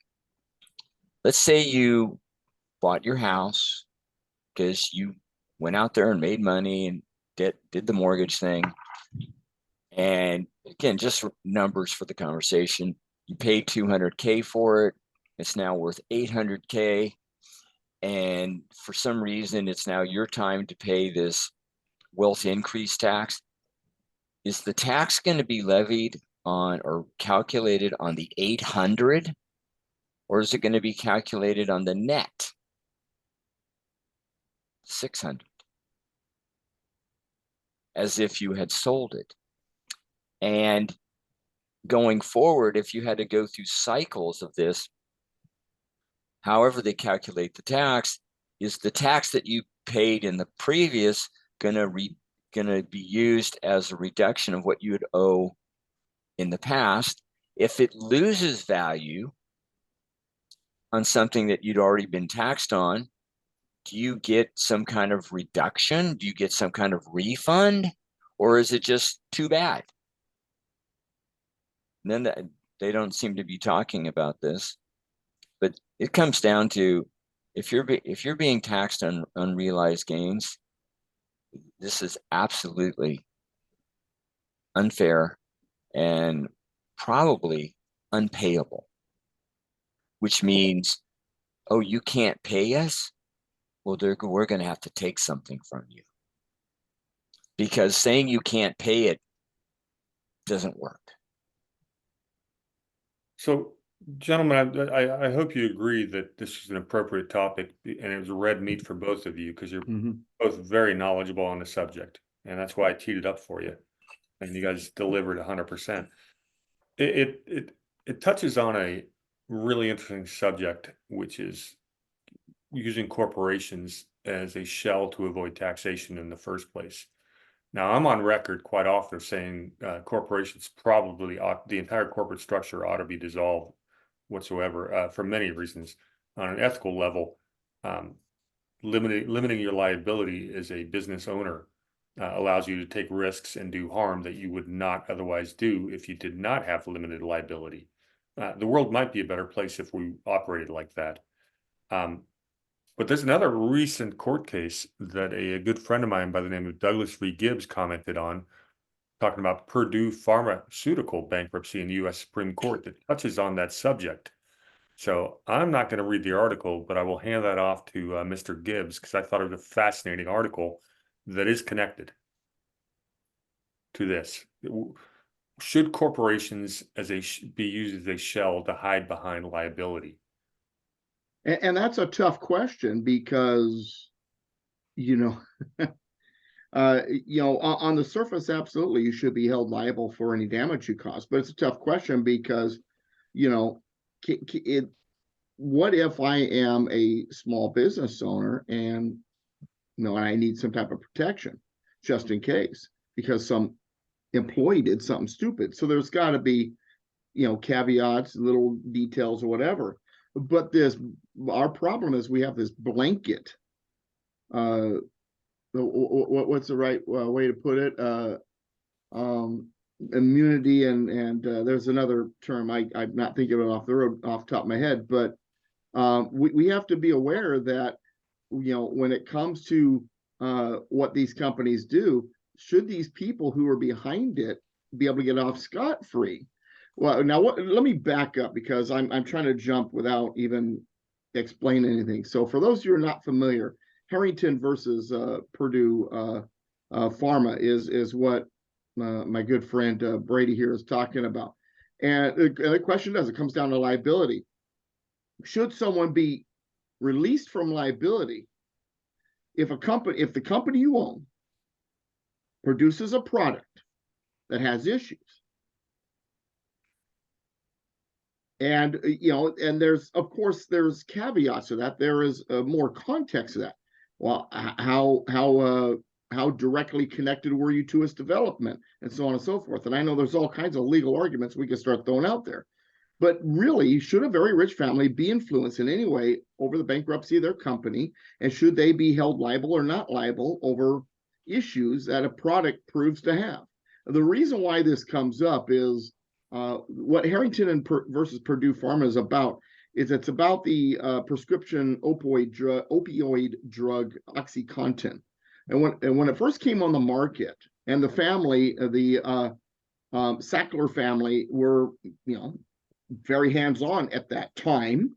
Let's say you bought your house because you went out there and made money and did the mortgage thing. And again, just numbers for the conversation. You paid $200K for it. It's now worth $800K. And for some reason, it's now your time to pay this wealth increase tax. Is the tax going to be levied on or calculated on the 800, or is it going to be calculated on the net 600, as if you had sold it? And going forward, if you had to go through cycles of this, however they calculate the tax is the tax that you paid in the previous gonna be used as a reduction of what you would owe in the past. If it loses value on something that you'd already been taxed on, do you get some kind of reduction? Do you get some kind of refund? Or is it just too bad? And then they don't seem to be talking about this, but it comes down to if you're being taxed on unrealized gains, this is absolutely unfair and probably unpayable, which means, oh, you can't pay us? Well, we're going to have to take something from you, because saying you can't pay it doesn't work. So, gentlemen, I hope you agree that this is an appropriate topic, and it was red meat for both of you, because you're both very knowledgeable on the subject, and that's why I teed it up for you, and you guys delivered 100%. It touches on a really interesting subject, which is using corporations as a shell to avoid taxation in the first place. Now, I'm on record quite often of saying corporations probably the entire corporate structure ought to be dissolved whatsoever, for many reasons. On an ethical level, limiting your liability as a business owner allows you to take risks and do harm that you would not otherwise do if you did not have limited liability. The world might be a better place if we operated like that. But there's another recent court case that a good friend of mine by the name of Douglas V. Gibbs commented on, talking about Purdue pharmaceutical bankruptcy in the U.S. Supreme Court, that touches on that subject. So I'm not going to read the article, but I will hand that off to Mr. Gibbs, because I thought it was a fascinating article that is connected to this. Should corporations be used as a shell to hide behind liability? And that's a tough question, because, on the surface, absolutely, you should be held liable for any damage you cause. But it's a tough question because, what if I am a small business owner and, and I need some type of protection just in case, because some employee did something stupid. So there's got to be, caveats, little details or whatever. But our problem is we have this blanket, what's the right way to put it? Immunity and there's another term I'm not thinking of it off the top of my head, but we have to be aware that when it comes to what these companies do, should these people who are behind it be able to get off scot-free? Well, now let me back up, because I'm trying to jump without even explaining anything. So for those who are not familiar, Harrington versus Purdue Pharma is what my good friend Brady here is talking about. And the question it comes down to liability. Should someone be released from liability if the company you own produces a product that has issues? And and there's caveats to that. There is more context to that. Well, how directly connected were you to its development, and so on and so forth. And I know there's all kinds of legal arguments we can start throwing out there. But really, should a very rich family be influenced in any way over the bankruptcy of their company, and should they be held liable or not liable over issues that a product proves to have? The reason why this comes up is what Harrington versus Purdue Pharma is about. It's about the prescription opioid drug OxyContin, and when it first came on the market, and the family, the Sackler family, were very hands-on at that time,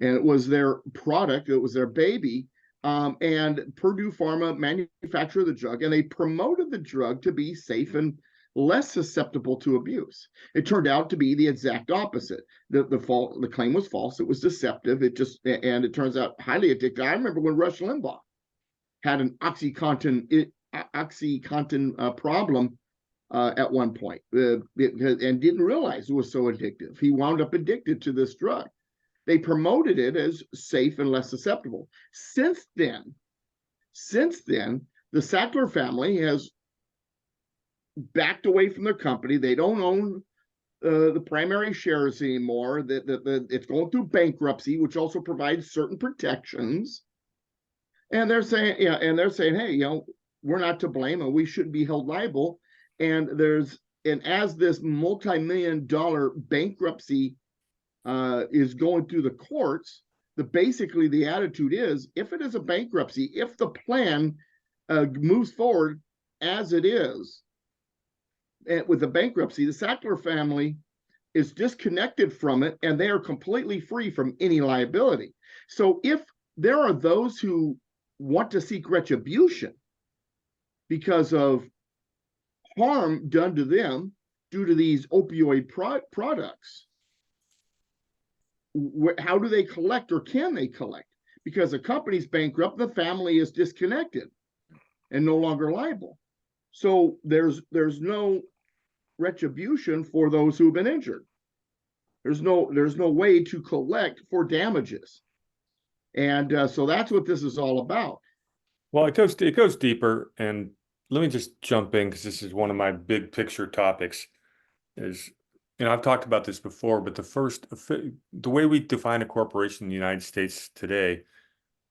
and it was their product, it was their baby, and Purdue Pharma manufactured the drug, and they promoted the drug to be safe and less susceptible to abuse. It turned out to be the exact opposite. The claim was false. It was deceptive. It turns out highly addictive. I remember when Rush Limbaugh had an OxyContin problem at one point, and didn't realize it was so addictive. He wound up addicted to this drug. They promoted it as safe and less susceptible. Since then, Since then, the Sackler family has backed away from their company. They don't own the primary shares anymore. It's going through bankruptcy, which also provides certain protections. And they're saying, yeah, and they're saying, hey, we're not to blame, and we shouldn't be held liable. And as this multi-million-dollar bankruptcy is going through the courts, basically the attitude is, if it is a bankruptcy, if the plan moves forward as it is, and with the bankruptcy, the Sackler family is disconnected from it, and they are completely free from any liability. So if there are those who want to seek retribution because of harm done to them due to these opioid products, how do they collect, or can they collect? Because the company's bankrupt, the family is disconnected and no longer liable. So there's no retribution for those who've been injured. There's no way to collect for damages. And so that's what this is all about. Well, it goes deeper, and let me just jump in because this is one of my big picture topics. I've talked about this before, but the way we define a corporation in the United States today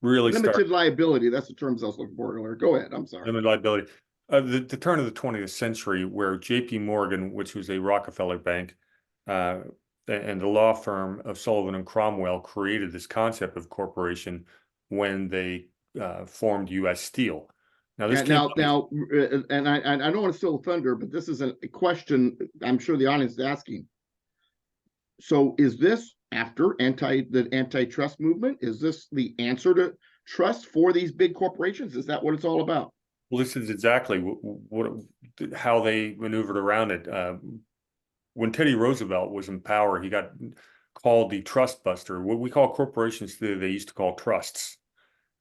really limited liability. That's the terms I was looking for earlier. Go ahead. I'm sorry. Limited liability. The turn of the 20th century, where J.P. Morgan, which was a Rockefeller bank, and the law firm of Sullivan and Cromwell created this concept of corporation when they formed U.S. Steel. Now, and I don't want to steal thunder, but this is a question I'm sure the audience is asking. So, is this after the antitrust movement? Is this the answer to trust for these big corporations? Is that what it's all about? Well, this is exactly how they maneuvered around it. When Teddy Roosevelt was in power, he got called the trust buster. What we call corporations today, they used to call trusts.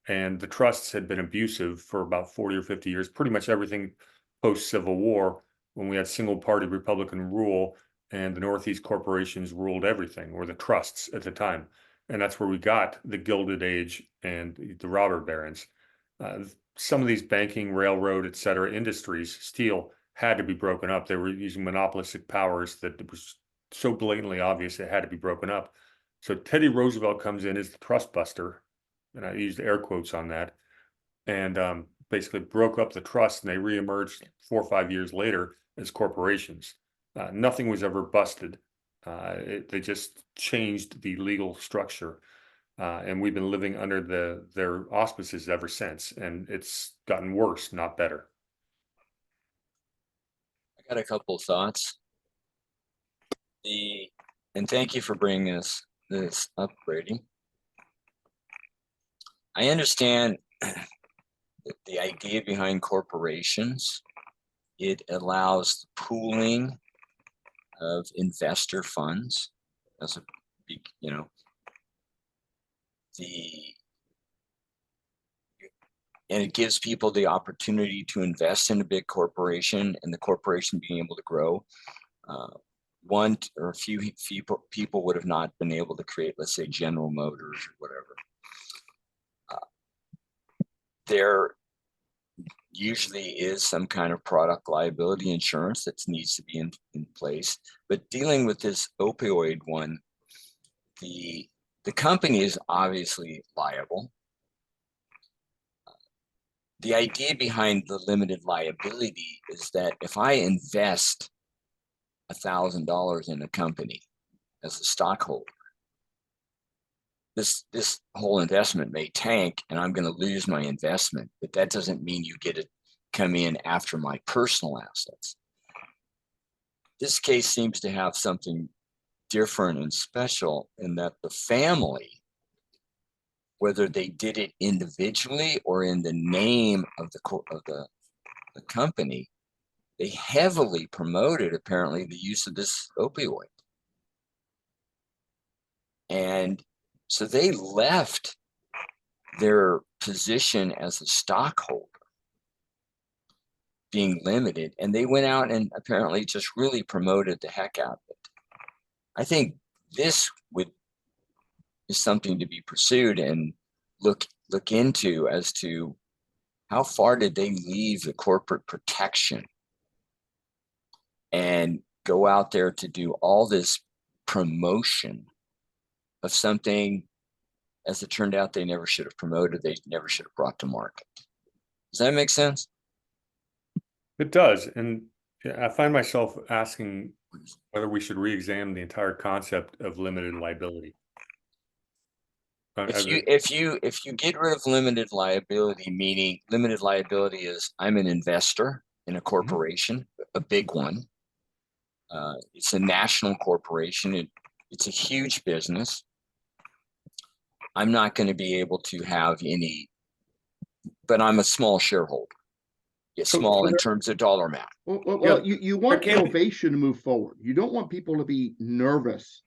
And the trusts had been abusive for about 40 or 50 years, pretty much everything post-Civil War, when we had single-party Republican rule and the Northeast corporations ruled everything, or the trusts at the time. And that's where we got the Gilded Age and the robber barons. Some of these banking, railroad, et cetera, industries, steel, had to be broken up. They were using monopolistic powers that it was so blatantly obvious it had to be broken up. So Teddy Roosevelt comes in as the trust buster, and I used air quotes on that, and basically broke up the trust, and they reemerged 4 or 5 years later as corporations. Nothing was ever busted. They just changed the legal structure, and we've been living under their auspices ever since, and it's gotten worse, not better. I got a couple of thoughts. And thank you for bringing this up, Brady. I understand the idea behind corporations. It allows the pooling of investor funds. That's a big, and it gives people the opportunity to invest in a big corporation, and the corporation being able to grow. One or a few people would have not been able to create, let's say, General Motors or whatever. There usually is some kind of product liability insurance that needs to be in place. But dealing with this opioid one, the company is obviously liable. The idea behind the limited liability is that if I invest $1,000 in a company as a stockholder, this whole investment may tank and I'm going to lose my investment, but that doesn't mean you get to come in after my personal assets. This case seems to have something different and special in that the family, whether they did it individually or in the name of the company, they heavily promoted apparently the use of this opioid. And so they left their position as a stockholder being limited, and they went out and apparently just really promoted the heck out of it. I think this is something to be pursued and look into as to How far did they leave the corporate protection and go out there to do all this promotion of something, as it turned out, they never should have promoted, they never should have brought to market? Does that make sense? It does. And I find myself asking whether we should re-examine the entire concept of limited liability. If you get rid of limited liability, meaning limited liability is I'm an investor in a corporation, a big one. It's a national corporation. It's a huge business. I'm not going to be able to have any, but I'm a small shareholder. It's small in terms of dollar amount. Well, you want innovation to move forward. You don't want people to be nervous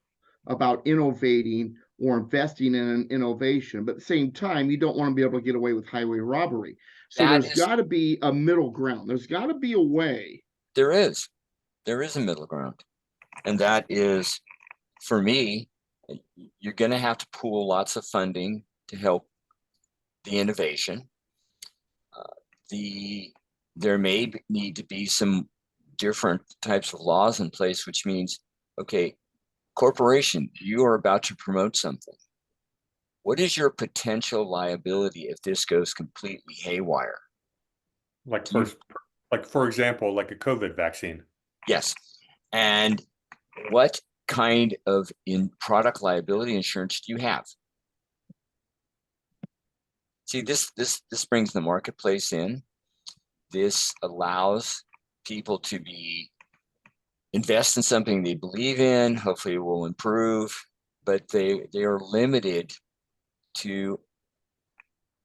about innovating or investing in an innovation, but at the same time, you don't want to be able to get away with highway robbery. So there's got to be a middle ground. There's got to be a way. There is a middle ground. And that is, for me, you're going to have to pool lots of funding to help the innovation. There may need to be some different types of laws in place, which means, okay, corporation, you are about to promote something. What is your potential liability if this goes completely haywire? Like for example, like a COVID vaccine. Yes. And what kind of product liability insurance do you have? See, this brings the marketplace in. This allows people to invest in something they believe in. Hopefully it will improve, but they are limited to,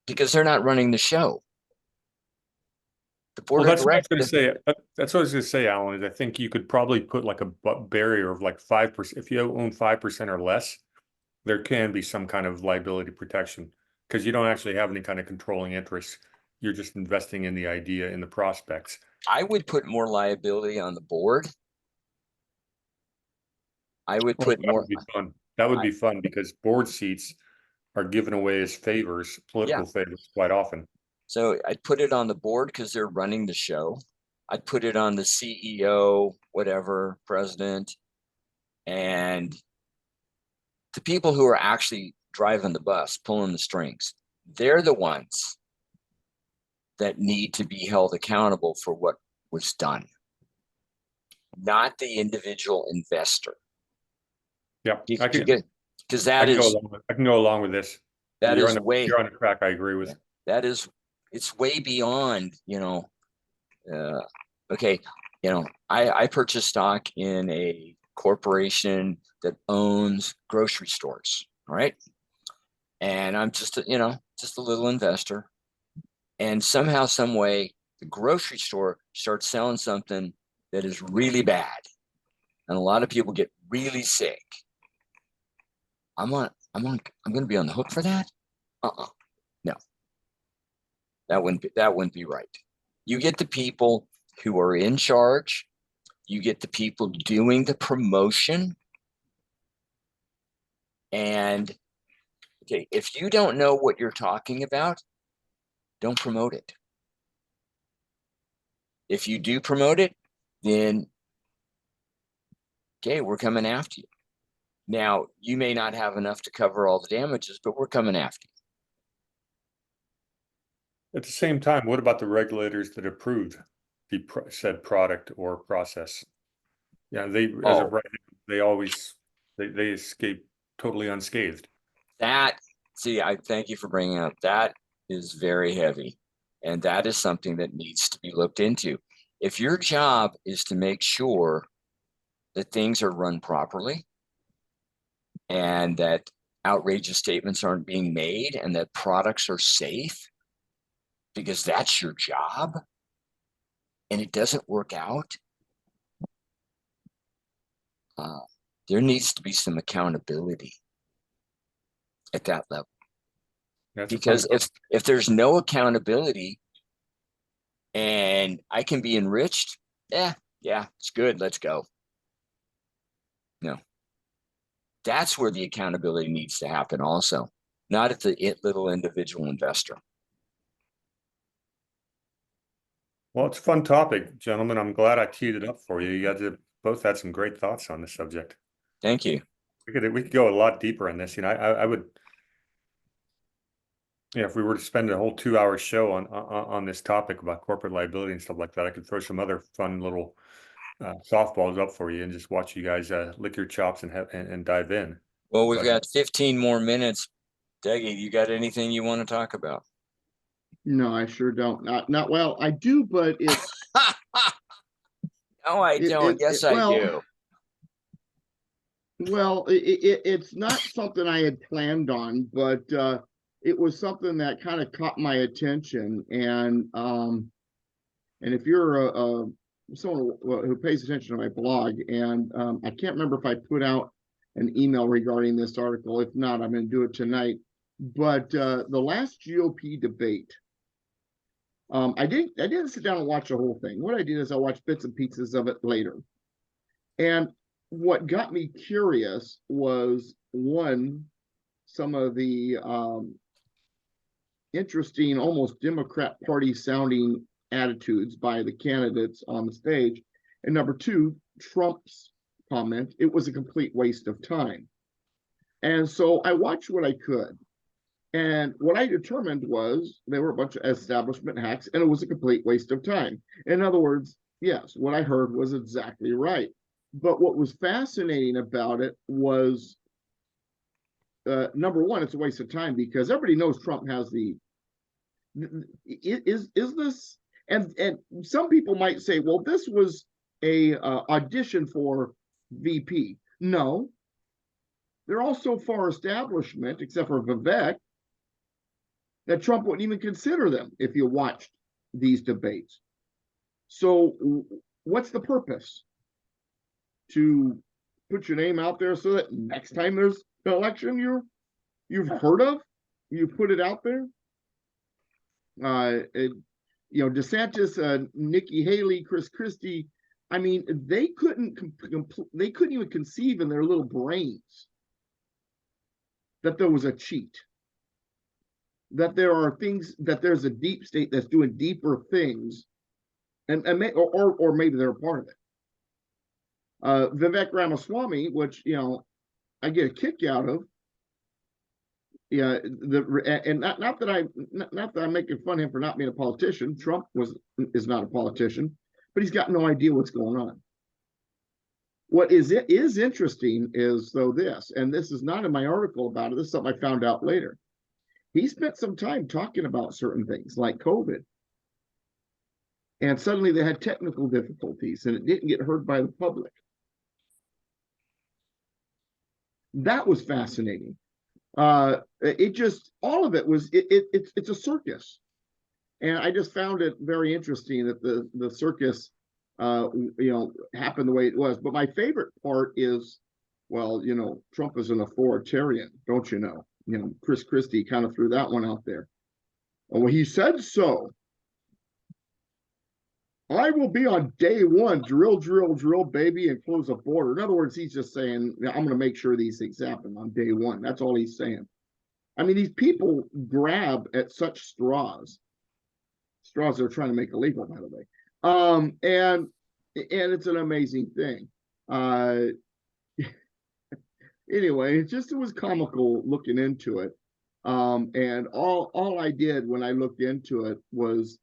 because they're not running the show. The board of directors. That's what I was going to say, Alan, is I think you could probably put like a barrier of like 5%. If you own 5% or less, there can be some kind of liability protection because you don't actually have any kind of controlling interest. You're just investing in the idea, in the prospects. I would put more liability on the board. I would put more. Would be fun. That would be fun because board seats are given away as favors, political favors, quite often. So I'd put it on the board because they're running the show. I'd put it on the CEO, whatever, president, and the people who are actually driving the bus, pulling the strings. They're the ones that need to be held accountable for what was done, not the individual investor. Yeah, because that is. I can go along with this. That you're is way. You're on the track. I agree with. That is. It's way beyond. Okay. I purchased stock in a corporation that owns grocery stores. All right, and I'm just a little investor. And somehow, some way, the grocery store starts selling something that is really bad, and a lot of people get really sick. I'm going to be on the hook for that. No, that wouldn't be right. You get the people who are in charge. You get the people doing the promotion. And okay, if you don't know what you're talking about, don't promote it. If you do promote it, then okay, we're coming after you. Now, you may not have enough to cover all the damages, but we're coming after you. At the same time, what about the regulators that approved the said product or process? Yeah, as of right now, they always they escape totally unscathed. I thank you for bringing up that. Is very heavy, and that is something that needs to be looked into. If your job is to make sure that things are run properly and that outrageous statements aren't being made and that products are safe, because that's your job, and it doesn't work out, there needs to be some accountability at that level. Because if there's no accountability and I can be enriched, yeah, it's good. Let's go. No, that's where the accountability needs to happen also, not at the little individual investor. Well, it's a fun topic, gentlemen. I'm glad I teed it up for you. You guys have both had some great thoughts on this subject. Thank you. We could go a lot deeper on this. I would, if we were to spend a whole 2-hour show on this topic about corporate liability and stuff like that, I could throw some other fun little softballs up for you and just watch you guys lick your chops and dive in. Well, we've But- got 15 more minutes. Dougie, you got anything you want to talk about? No, I sure don't. Not well. I do, but it's No, I don't. Yes, I well, do. well, it's not something I had planned on, but it was something that kind of caught my attention. And if you're someone who pays attention to my blog, and I can't remember if I put out an email regarding this article. If not, I'm going to do it tonight. But the last GOP debate, I didn't sit down and watch the whole thing. What I did is I watched bits and pieces of it later. And what got me curious was, one, some of the interesting, almost Democrat Party sounding attitudes by the candidates on the stage. And number two, Trump's comment, it was a complete waste of time. And so I watched what I could. And what I determined was they were a bunch of establishment hacks, and it was a complete waste of time. In other words, yes, what I heard was exactly right. But what was fascinating about it was, number one, it's a waste of time because everybody knows Trump has the, is this, and some people might say, well, this was a audition for VP. No, they're all so far establishment, except for Vivek, that Trump wouldn't even consider them if you watched these debates. So what's the purpose? To put your name out there so that next time there's an election you've heard of, you put it out there? DeSantis, Nikki Haley, Chris Christie, I mean, they couldn't even conceive in their little brains that there was a cheat, that there are things, that there's a deep state that's doing deeper things, or maybe they're a part of it. Vivek Ramaswamy, which I get a kick out of. Yeah, and not that I'm making fun of him for not being a politician. Trump is not a politician, but he's got no idea what's going on. What is interesting is though this, and this is not in my article about it. This is something I found out later. He spent some time talking about certain things like COVID. And suddenly they had technical difficulties and it didn't get heard by the public. That was fascinating. It just, all of it was, it's a circus. And I just found it very interesting that the circus, happened the way it was. But my favorite part is, well, Trump is an authoritarian, don't you know? Chris Christie kind of threw that one out there. Well, he said so. I will be on day one, drill, drill, drill, baby, and close a border. In other words, he's just saying, I'm going to make sure these things happen on day one. That's all he's saying. I mean, these people grab at such straws they're trying to make illegal, by the way. And it's an amazing thing. Anyway, it was comical looking into it. And all I did when I looked into it was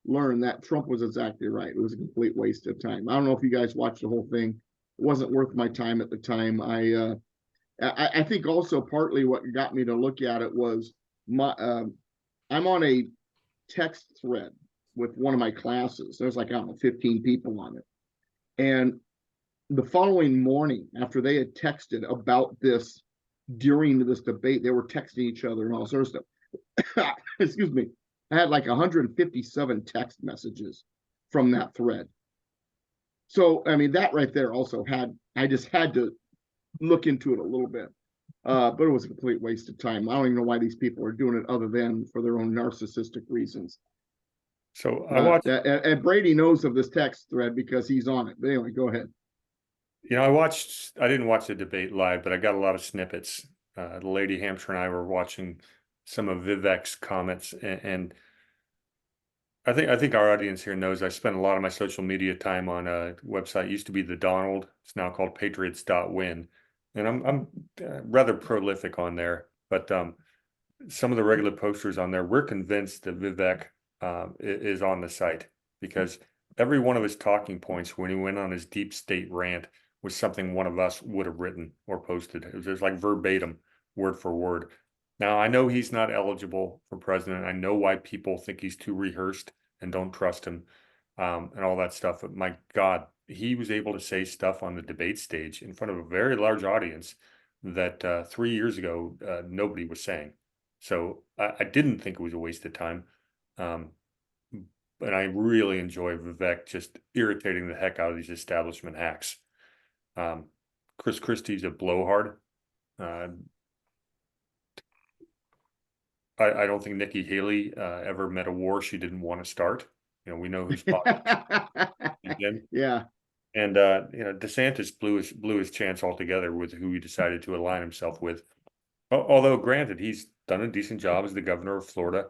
learn that Trump was exactly right. It was a complete waste of time. I don't know if you guys watched the whole thing. It wasn't worth my time at the time. I think also partly what got me to look at it was I'm on a text thread with one of my classes. There's like, I don't know, 15 people on it. And the following morning, after they had texted about this during this debate, they were texting each other and all sorts of stuff. Excuse me. I had like 157 text messages from that thread. So, I mean, that right there also I just had to look into it a little bit. But it was a complete waste of time. I don't even know why these people are doing it other than for their own narcissistic reasons. So I watched, and Brady knows of this text thread because he's on it. But anyway, go ahead. I didn't watch the debate live, but I got a lot of snippets. The Lady Hampshire and I were watching some of Vivek's comments, and I think our audience here knows I spend a lot of my social media time on a website. It used to be the Donald. It's now called Patriots.win, and I'm rather prolific on there. But some of the regular posters on there, we're convinced that Vivek is on the site because every one of his talking points when he went on his deep state rant was something one of us would have written or posted. It was just like verbatim, word for word. Now, I know he's not eligible for president. I know why people think he's too rehearsed and don't trust him, and all that stuff. But my God, he was able to say stuff on the debate stage in front of a very large audience that 3 years ago nobody was saying. So I didn't think it was a waste of time. But I really enjoy Vivek just irritating the heck out of these establishment hacks. Chris Christie's a blowhard. I don't think Nikki Haley ever met a war she didn't want to start. You know, we know who's again. Yeah. And you know, DeSantis blew his chance altogether with who he decided to align himself with. Although, granted, he's done a decent job as the governor of Florida.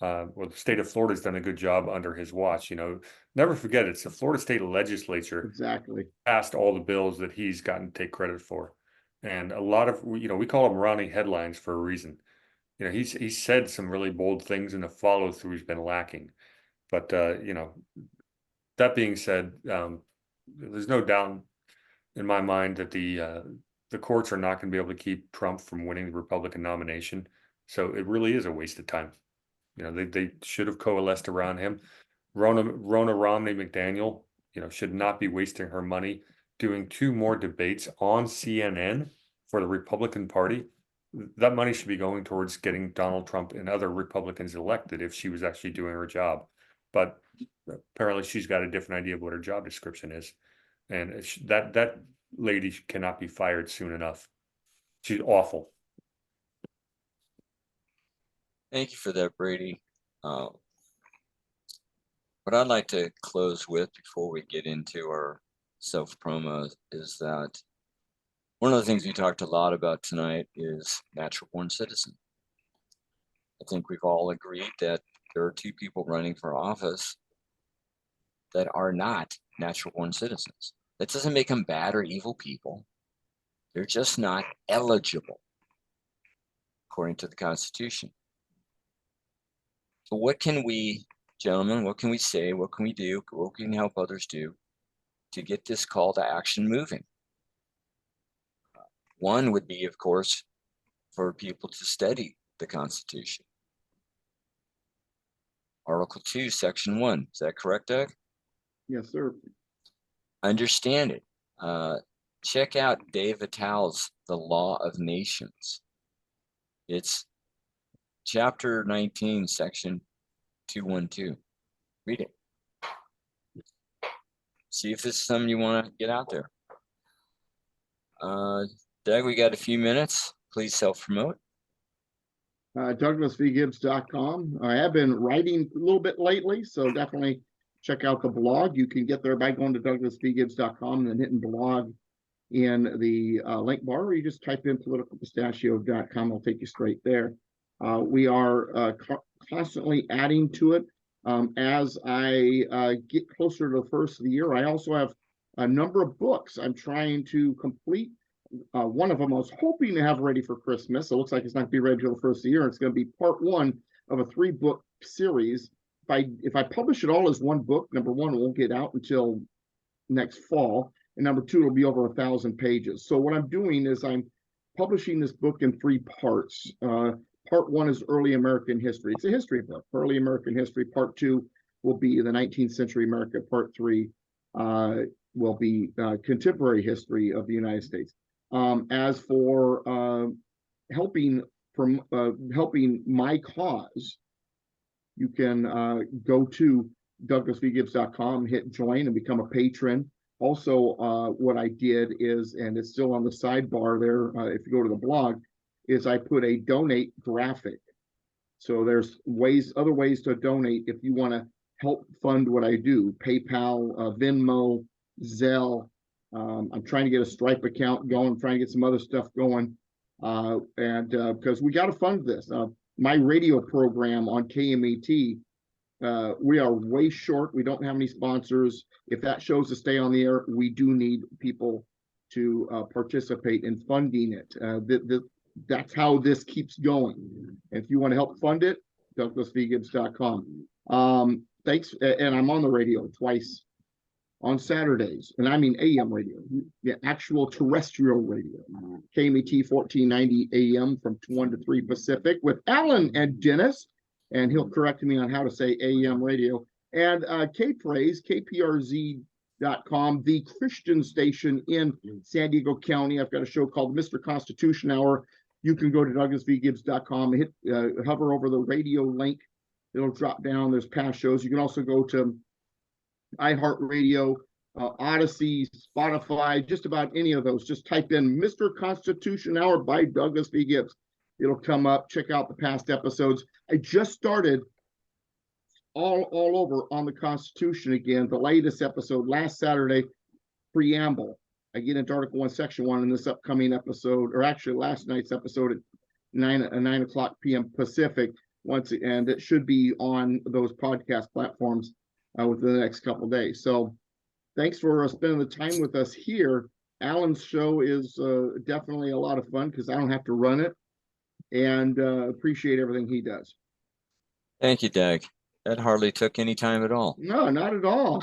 Well, the state of Florida's done a good job under his watch. You know, never forget it's the Florida State Legislature Exactly. passed all the bills that he's gotten to take credit for, and a lot of we call them running headlines for a reason. You know, he's said some really bold things, and the follow through has been lacking. But you know, that being said, there's no doubt in my mind that the courts are not going to be able to keep Trump from winning the Republican nomination. So it really is a waste of time. You know, they should have coalesced around him. Rona Romney McDaniel, you know, should not be wasting her money doing 2 more debates on CNN for the Republican Party. That money should be going towards getting Donald Trump and other Republicans elected if she was actually doing her job. But apparently she's got a different idea of what her job description is. And that lady cannot be fired soon enough. She's awful. Thank you for that, Brady. What I'd like to close with before we get into our self-promo is that one of the things we talked a lot about tonight is natural-born citizen. I think we've all agreed that there are 2 people running for office that are not natural-born citizens. That doesn't make them bad or evil people. They're just not eligible, according to the Constitution. So what can we, gentlemen, what can we say? What can we do? What can we help others do to get this call to action moving? One would be, of course, for people to study the Constitution. Article 2, Section 1. Is that correct, Doug? Yes, sir. Understand it. Check out Dave Vitale's The Law of Nations. It's Chapter 19, Section 212. Read it. See if this is something you want to get out there. Doug, we got a few minutes. Please self-promote. DouglasVGibbs.com. I have been writing a little bit lately, so definitely check out the blog. You can get there by going to DouglasVGibbs.com and then hitting blog in the link bar, or you just type in politicalpistachio.com. It'll take you straight there. We are constantly adding to it. As I get closer to the first of the year, I also have a number of books I'm trying to complete. One of them I was hoping to have ready for Christmas. It looks like it's not going to be ready till the first of the year. It's going to be part 1 of a 3-book series. If I publish it all as one book, number 1, it won't get out until next fall, and number 2, it'll be over 1,000 pages. So what I'm doing is I'm publishing this book in 3 parts. Part 1 is early American history. It's a history book, early American history. Part 2 will be the 19th century America. Part 3 will be contemporary history of the United States. As for helping my cause, you can go to DouglasVGibbs.com, hit join, and become a patron. Also, what I did is, and it's still on the sidebar there, if you go to the blog, is I put a donate graphic. So there's other ways to donate if you want to help fund what I do. PayPal, Venmo, Zelle. I'm trying to get a Stripe account going. I'm trying to get some other stuff going. And because we got to fund this. My radio program on KMET we are way short. We don't have any sponsors. If that shows to stay on the air, we do need people to participate in funding it. That's how this keeps going. If you want to help fund it, DouglasVGibbs.com. Thanks. And I'm on the radio twice on Saturdays, and I mean AM radio, actual terrestrial radio, KMET 1490 AM from 1 to 3 Pacific with Alan and Dennis, and he'll correct me on how to say AM radio, and KPRZ, KPRZ.com, the Christian station in San Diego County. I've got a show called Mr. Constitution Hour. You can go to DouglasVGibbs.com, hit hover over the radio link. It'll drop down. There's past shows. You can also go to iHeartRadio, Odyssey, Spotify, just about any of those. Just type in Mr. Constitution Hour by Douglas V. Gibbs. It'll come up. Check out the past episodes. I just started all over on the Constitution again. The latest episode last Saturday, preamble. I get into Article 1, Section 1 in this upcoming episode, or actually last night's episode at 9 o'clock p.m. Pacific. And it should be on those podcast platforms within the next couple of days. So thanks for spending the time with us here. Alan's show is definitely a lot of fun because I don't have to run it, and appreciate everything he does. Thank you, Doug. That hardly took any time at all. No, not at all.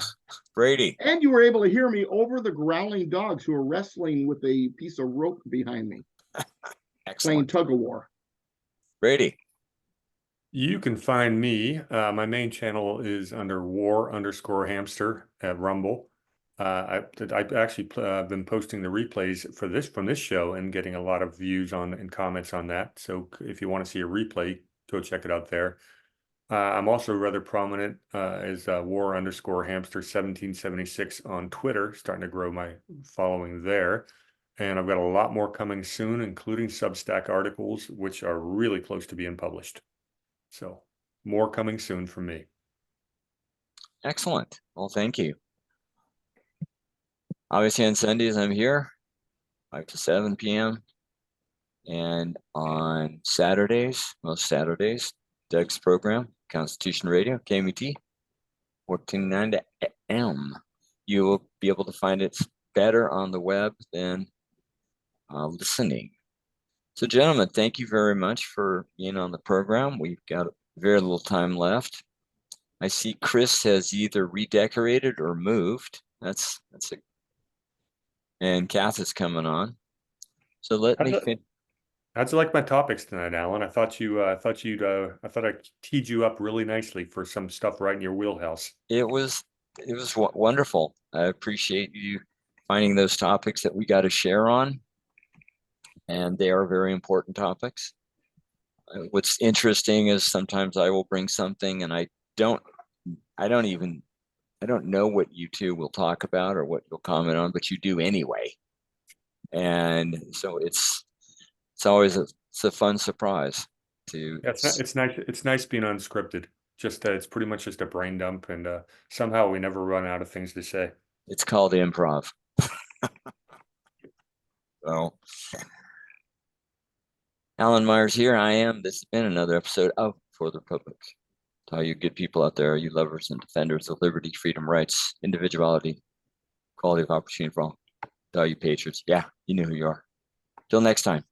Brady. And you were able to hear me over the growling dogs who are wrestling with a piece of rope behind me. Playing Excellent. tug of war. Brady. You can find me. My main channel is under war_hamster at Rumble. I've actually been posting the replays for from this show and getting a lot of views on and comments on that. So if you want to see a replay, go check it out there. I'm also rather prominent as war_hamster1776 on Twitter, starting to grow my following there. And I've got a lot more coming soon, including Substack articles, which are really close to being published. So more coming soon from me. Excellent. Well, thank you. Obviously on Sundays, I'm here 5 to 7 p.m. And on Saturdays, most Saturdays, Doug's program, Constitution Radio, KMET, 1490 AM. You will be able to find it better on the web than listening. So, gentlemen, thank you very much for being on the program. We've got very little time left. I see Chris has either redecorated or moved. That's a, and Kath is coming on. So How'd you like my topics tonight, Alan? I thought I teed you up really nicely for some stuff right in your wheelhouse. It was wonderful. I appreciate you finding those topics that we got to share on. And they are very important topics. What's interesting is sometimes I will bring something and I don't know what you two will talk about or what you'll comment on, but you do anyway. And so it's always a fun surprise to. Yeah, it's nice being unscripted. Just it's pretty much just a brain dump, and somehow we never run out of things to say. It's called improv. So. Alan Myers here. I am. This has been another episode of For the Republic. To all you good people out there, you lovers and defenders of liberty, freedom, rights, individuality, equality of opportunity for all. To all you patriots, yeah, you know who you are. Till next time,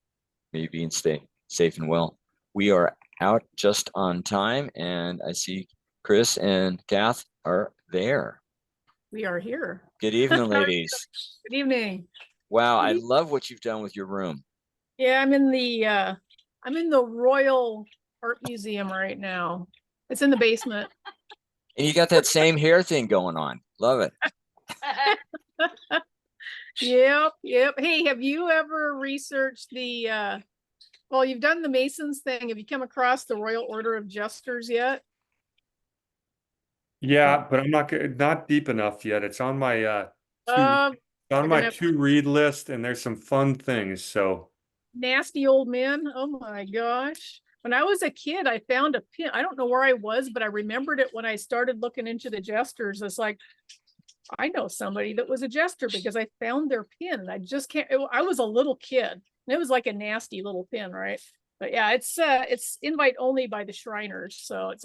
may you be and stay safe and well. We are out just on time, and I see Chris and Kath are there. We are here. Good evening, ladies. Good evening. Wow, I love what you've done with your room. Yeah, I'm in the Royal Art Museum right now. It's in the basement. And you got that same hair thing going on. Love it. Yep. Hey, have you ever researched the well, you've done the Masons thing. Have you come across the Royal Order of Jesters yet? Yeah, but I'm not deep enough yet. It's on my to read list, and there's some fun things. So nasty old men. Oh my gosh. When I was a kid, I found a pin. I don't know where I was, but I remembered it when I started looking into the jesters. It's like, I know somebody that was a jester because I found their pin. I just can't. I was a little kid, and it was like a nasty little pin, right? But yeah, it's invite only by the Shriners, so it's